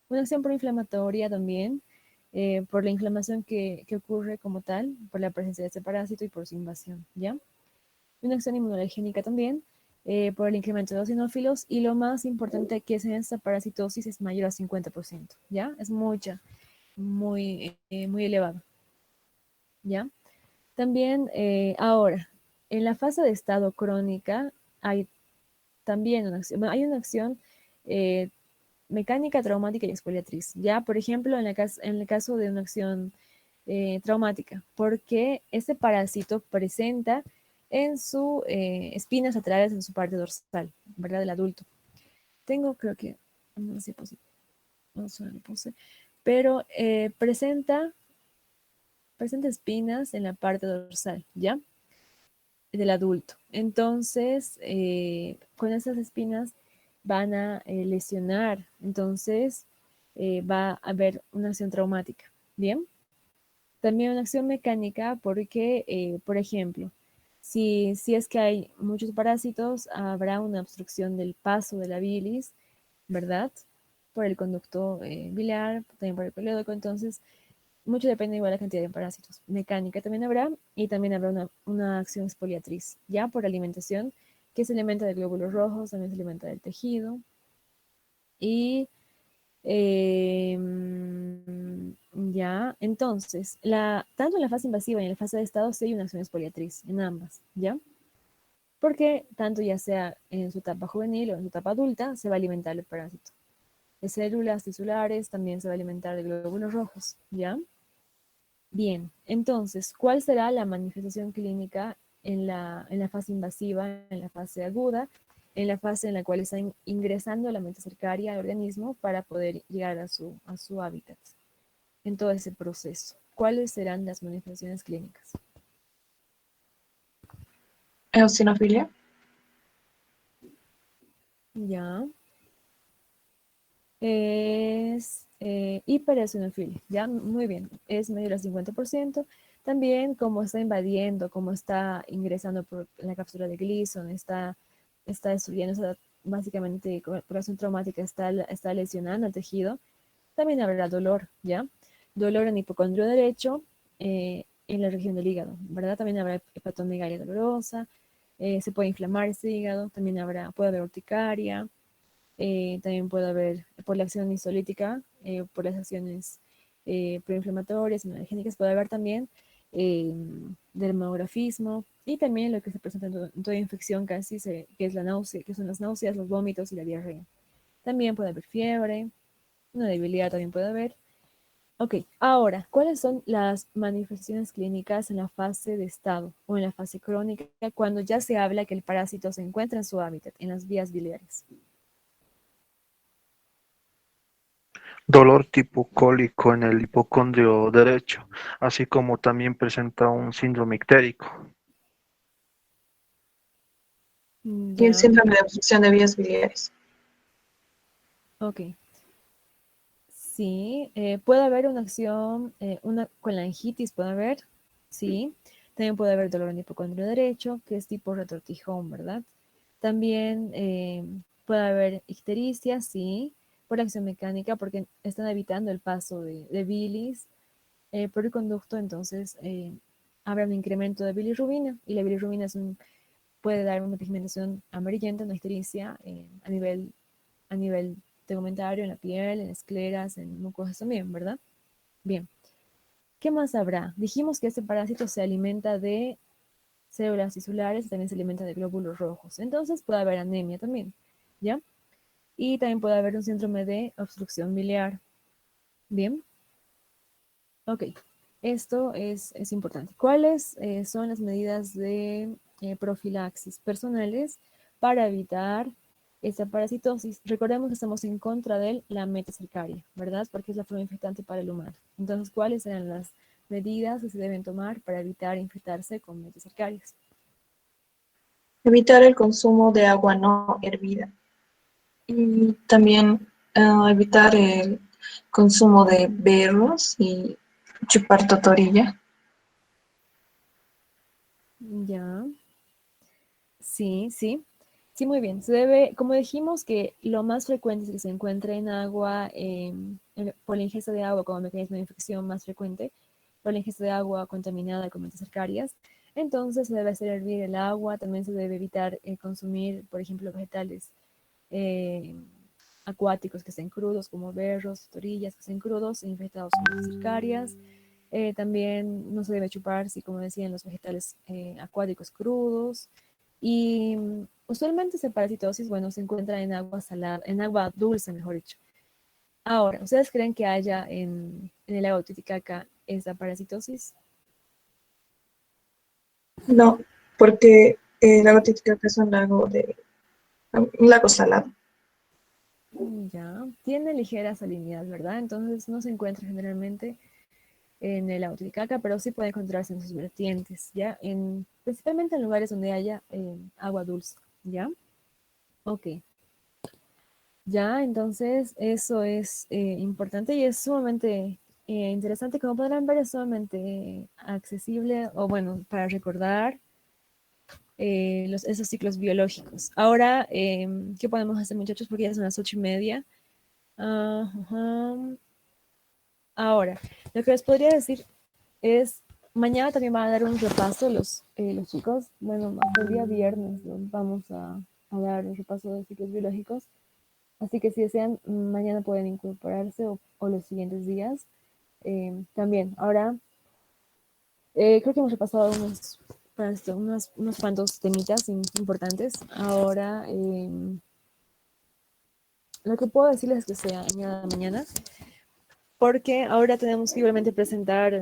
Una acción proinflamatoria también, por la inflamación que ocurre como tal, por la presencia de este parásito y por su invasión, ¿ya? Una acción inmunológica también, por el incremento de los eosinófilos, y lo más importante que es en esta parasitosis es mayor al 50%, ¿ya? Es mucha, muy elevado, ¿ya? También ahora, en la fase de estado crónica hay también una acción, bueno, hay una acción eh, mecánica, traumática y exfoliatriz, ¿ya? Por ejemplo, en el caso de una acción traumática, porque este parásito presenta en su espinas laterales en su parte dorsal, ¿verdad? Del adulto. Tengo, creo que, no sé, no sé, lo puse, pero presenta espinas en la parte dorsal, ¿ya? Del adulto. Entonces, con esas espinas van a lesionar, entonces va a haber una acción traumática, ¿bien? También una acción mecánica porque, por ejemplo, si es que hay muchos parásitos, habrá una obstrucción del paso de la bilis, ¿verdad? Por el conducto biliar, también por el colédoco, entonces mucho depende igual de la cantidad de parásitos. Mecánica también habrá y también habrá una acción exfoliatriz, ya por alimentación, que se alimenta de glóbulos rojos, también se alimenta del tejido y eh, ya, entonces, tanto en la fase invasiva y en la fase de estado sí hay una acción exfoliatriz, en ambas, ¿ya? Porque tanto ya sea en su etapa juvenil o en su etapa adulta, se va a alimentar el parásito. De células tisulares también se va a alimentar de glóbulos rojos, ¿ya? Bien, entonces, ¿cuál será la manifestación clínica en la fase invasiva, en la fase aguda, en la fase en la cual está ingresando la metacercaria al organismo para poder llegar a su hábitat? En todo ese proceso, ¿cuáles serán las manifestaciones clínicas? Eosinofilia. Ya. Es hipereosinofilia, ya, muy bien, es medio al 50%. También como está invadiendo, como está ingresando por la cápsula de Gleason, está destruyendo, básicamente por razón traumática está lesionando el tejido, también habrá dolor, ¿ya? Dolor en hipocondrio derecho, en la región del hígado, ¿verdad? También habrá hepatomegalia dolorosa, se puede inflamar ese hígado, también puede haber urticaria, también puede haber, por la acción histolítica, por las acciones proinflamatorias, inmunogénicas, puede haber también eh, dermografismo y también lo que se presenta en toda infección casi, que es la náusea, que son las náuseas, los vómitos y la diarrea. También puede haber fiebre, una debilidad también puede haber. Ok, ahora, ¿cuáles son las manifestaciones clínicas en la fase de estado o en la fase crónica cuando ya se habla que el parásito se encuentra en su hábitat, en las vías biliares? Dolor tipo cólico en el hipocondrio derecho, así como también presenta un síndrome ictérico. Y el Ya, síndrome de obstrucción de vías biliares. ok. Sí, puede haber una acción, una colangitis puede haber, sí. También puede haber dolor en hipocondrio derecho, que es tipo retortijón, ¿verdad? También puede haber ictericia, sí, por acción mecánica, porque están evitando el paso de bilis por el conducto, entonces habrá un incremento de bilirrubina, y la bilirrubina puede dar una pigmentación amarillenta, una ictericia a nivel tegumentario, en la piel, en escleras, en mucosas también, ¿verdad? Bien. ¿Qué más habrá? Dijimos que este parásito se alimenta de células tisulares, también se alimenta de glóbulos rojos. Entonces puede haber anemia también, ¿ya? Y también puede haber un síndrome de obstrucción biliar. Bien. Ok. Esto es importante. ¿Cuáles son las medidas de profilaxis personales para evitar esta parasitosis? Recordemos que estamos en contra de la metacercaria, ¿verdad? Porque es la forma infectante para el humano. Entonces, ¿cuáles serán las medidas que se deben tomar para evitar infectarse con metacercarias? Evitar el consumo de agua no hervida. Y también evitar el consumo de berros y chupar totorilla. Ya, sí, sí. Sí, muy bien. Se debe, como dijimos, que lo más frecuente es que se encuentre en agua, por la ingesta de agua como mecanismo de infección más frecuente, por la ingesta de agua contaminada con metacercarias. Entonces se debe hacer hervir el agua, también se debe evitar consumir, por ejemplo, vegetales eh, acuáticos que estén crudos, como berros, torillas que estén crudos e infectados con metacercarias. También no se debe chupar, sí, como decían, los vegetales acuáticos crudos. Y usualmente esta parasitosis, bueno, se encuentra en agua salada, en agua dulce, mejor dicho. Ahora, ¿ustedes creen que haya en el lago Titicaca esta parasitosis? No, porque el lago Titicaca es un lago salado. Ya, tiene ligera salinidad, ¿verdad? Entonces no se encuentra generalmente en el lago Titicaca, pero sí puede encontrarse en sus vertientes, ¿ya? Principalmente en lugares donde haya agua dulce, ¿ya? Ok. Ya, entonces eso es importante y es sumamente interesante. Como podrán ver, es sumamente accesible o bueno, para recordar esos ciclos biológicos. Ahora, ¿qué podemos hacer, muchachos? Porque ya son las 8:30. Ajá. Ahora, lo que les podría decir es, mañana también van a dar un repaso los chicos. Bueno, hasta el día viernes vamos a dar un repaso de ciclos biológicos. Así que si desean, mañana pueden incorporarse o los siguientes días. También, ahora, creo que hemos repasado unos cuantos temitas importantes. Ahora, lo que puedo decirles es que se añada mañana, porque ahora tenemos que igualmente presentar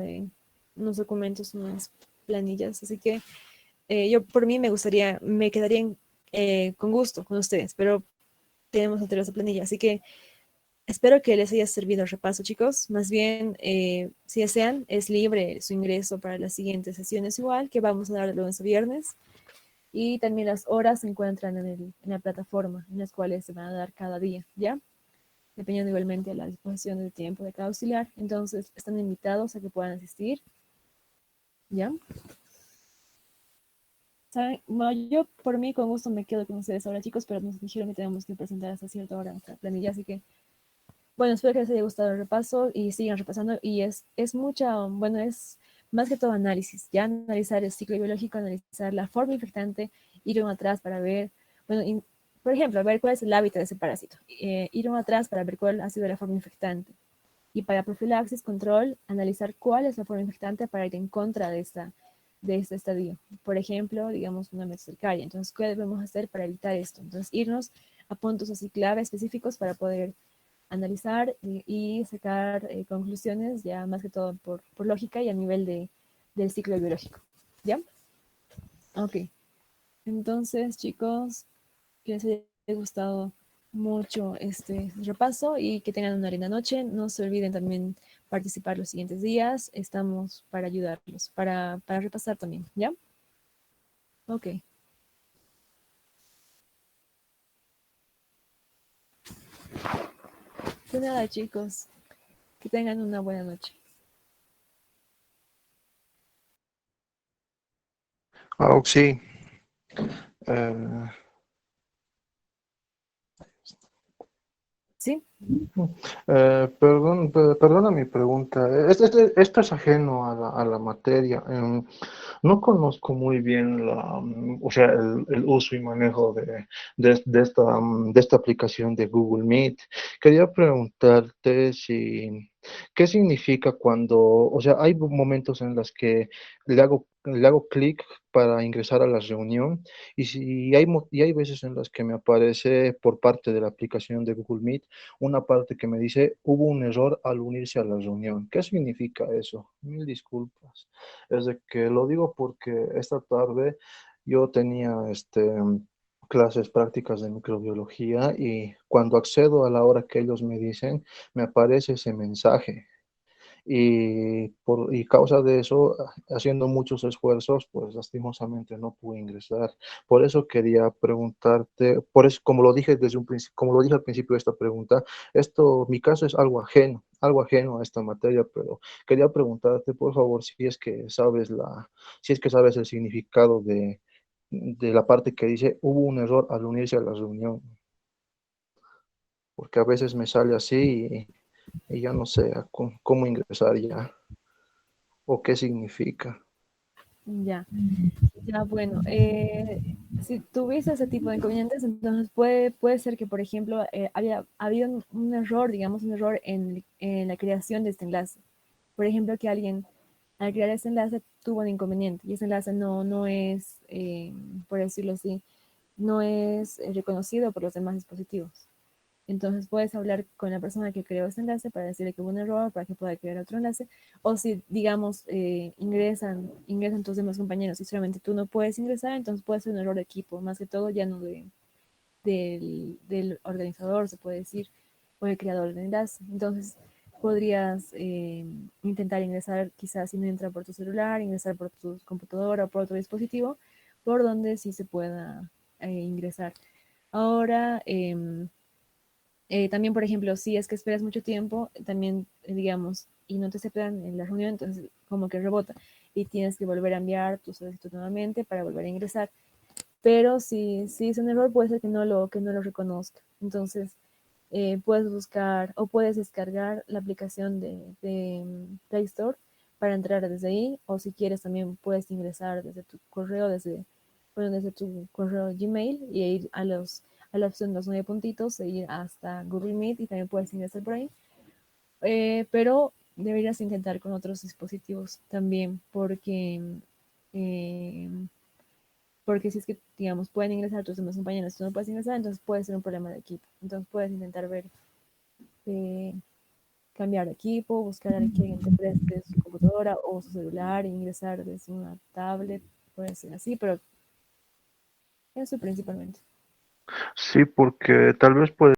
unos documentos, unas planillas. Así que yo por mí me quedaría con gusto con ustedes, pero tenemos que hacer esa planilla. Así que espero que les haya servido el repaso, chicos. Más bien, si desean, es libre su ingreso para las siguientes sesiones igual, que vamos a dar de lunes a viernes. y también las horas se encuentran en la plataforma, en las cuales se van a dar cada día, ¿ya? Dependiendo igualmente de la disposición del tiempo de cada auxiliar. Entonces, están invitados a que puedan asistir, ¿ya? ¿Saben? Bueno, yo por mí con gusto me quedo con ustedes ahora, chicos, pero nos dijeron que tenemos que presentar hasta cierta hora nuestra planilla, así que, bueno, espero que les haya gustado el repaso y sigan repasando. Y es mucha, bueno, es más que todo análisis, ya analizar el ciclo biológico, analizar la forma infectante, ir uno atrás para ver, bueno, por ejemplo, ver cuál es el hábitat de ese parásito, ir uno atrás para ver cuál ha sido la forma infectante. Y para profilaxis, control, analizar cuál es la forma infectante para ir en contra de este estadio. Por ejemplo, digamos una metacercaria. Entonces, ¿qué debemos hacer para evitar esto? Entonces, irnos a puntos así clave específicos para poder analizar y sacar conclusiones, ya más que todo por lógica y a nivel del ciclo biológico. ¿Ya? Ok. Entonces, chicos, que les haya gustado mucho este repaso y que tengan una linda noche. No se olviden también participar los siguientes días. Estamos para ayudarlos, para repasar también, ¿ya? Ok. De nada, chicos. Que tengan una buena noche. Sí. Eh, ¿Sí? Perdona mi pregunta. Esto es ajeno a la materia. No conozco muy bien o sea, el uso y manejo de esta aplicación de Google Meet. Quería preguntarte qué significa cuando, o sea, hay momentos en los que le hago clic para ingresar a la reunión y hay veces en las que me aparece por parte de la aplicación de Google Meet una parte que me dice hubo un error al unirse a la reunión. ¿Qué significa eso? Mil disculpas. Es de que lo digo porque esta tarde yo tenía clases prácticas de microbiología y cuando accedo a la hora que ellos me dicen, me aparece ese mensaje. Y causa de eso, haciendo muchos esfuerzos, pues lastimosamente no pude ingresar. Por eso quería preguntarte, por eso, como lo dije desde un principio, como lo dije al principio de esta pregunta, mi caso es algo ajeno a esta materia, pero quería preguntarte, por favor, si es que sabes el significado de la parte que dice hubo un error al unirse a la reunión, porque a veces me sale así y ya no sé cómo ingresar ya. ¿O qué significa? Ya. Ya, bueno, si tuviste ese tipo de inconvenientes, entonces puede ser que, por ejemplo, había habido un error, digamos, un error en la creación de este enlace. Por ejemplo, que alguien al crear ese enlace tuvo un inconveniente y ese enlace no es, por decirlo así, no es reconocido por los demás dispositivos. Entonces puedes hablar con la persona que creó ese enlace para decirle que hubo un error, para que pueda crear otro enlace. O si, digamos, ingresan tus demás compañeros y solamente tú no puedes ingresar, entonces puede ser un error de equipo, más que todo ya no del organizador, se puede decir, o el creador del enlace. Entonces podrías intentar ingresar, quizás si no entra por tu celular, ingresar por tu computadora o por otro dispositivo, por donde sí se pueda ingresar. Ahora, también, por ejemplo, si es que esperas mucho tiempo, también, digamos, y no te aceptan en la reunión, entonces como que rebota y tienes que volver a enviar tu solicitud nuevamente para volver a ingresar. Pero si es un error, puede ser que no lo reconozca. Entonces, puedes buscar o puedes descargar la aplicación de Play Store para entrar desde ahí, o si quieres también puedes ingresar desde tu correo, desde tu correo Gmail y ir a la opción de los 9 puntitos e ir hasta Google Meet y también puedes ingresar por ahí. Pero deberías intentar con otros dispositivos también eh, porque si es que, digamos, pueden ingresar tus demás compañeros, tú no puedes ingresar, entonces puede ser un problema de equipo. Entonces puedes intentar ver, eh, cambiar de equipo, buscar a alguien que te preste su computadora o su celular, e ingresar desde una tablet, puede ser así, pero eso principalmente. Sí, porque tal vez puede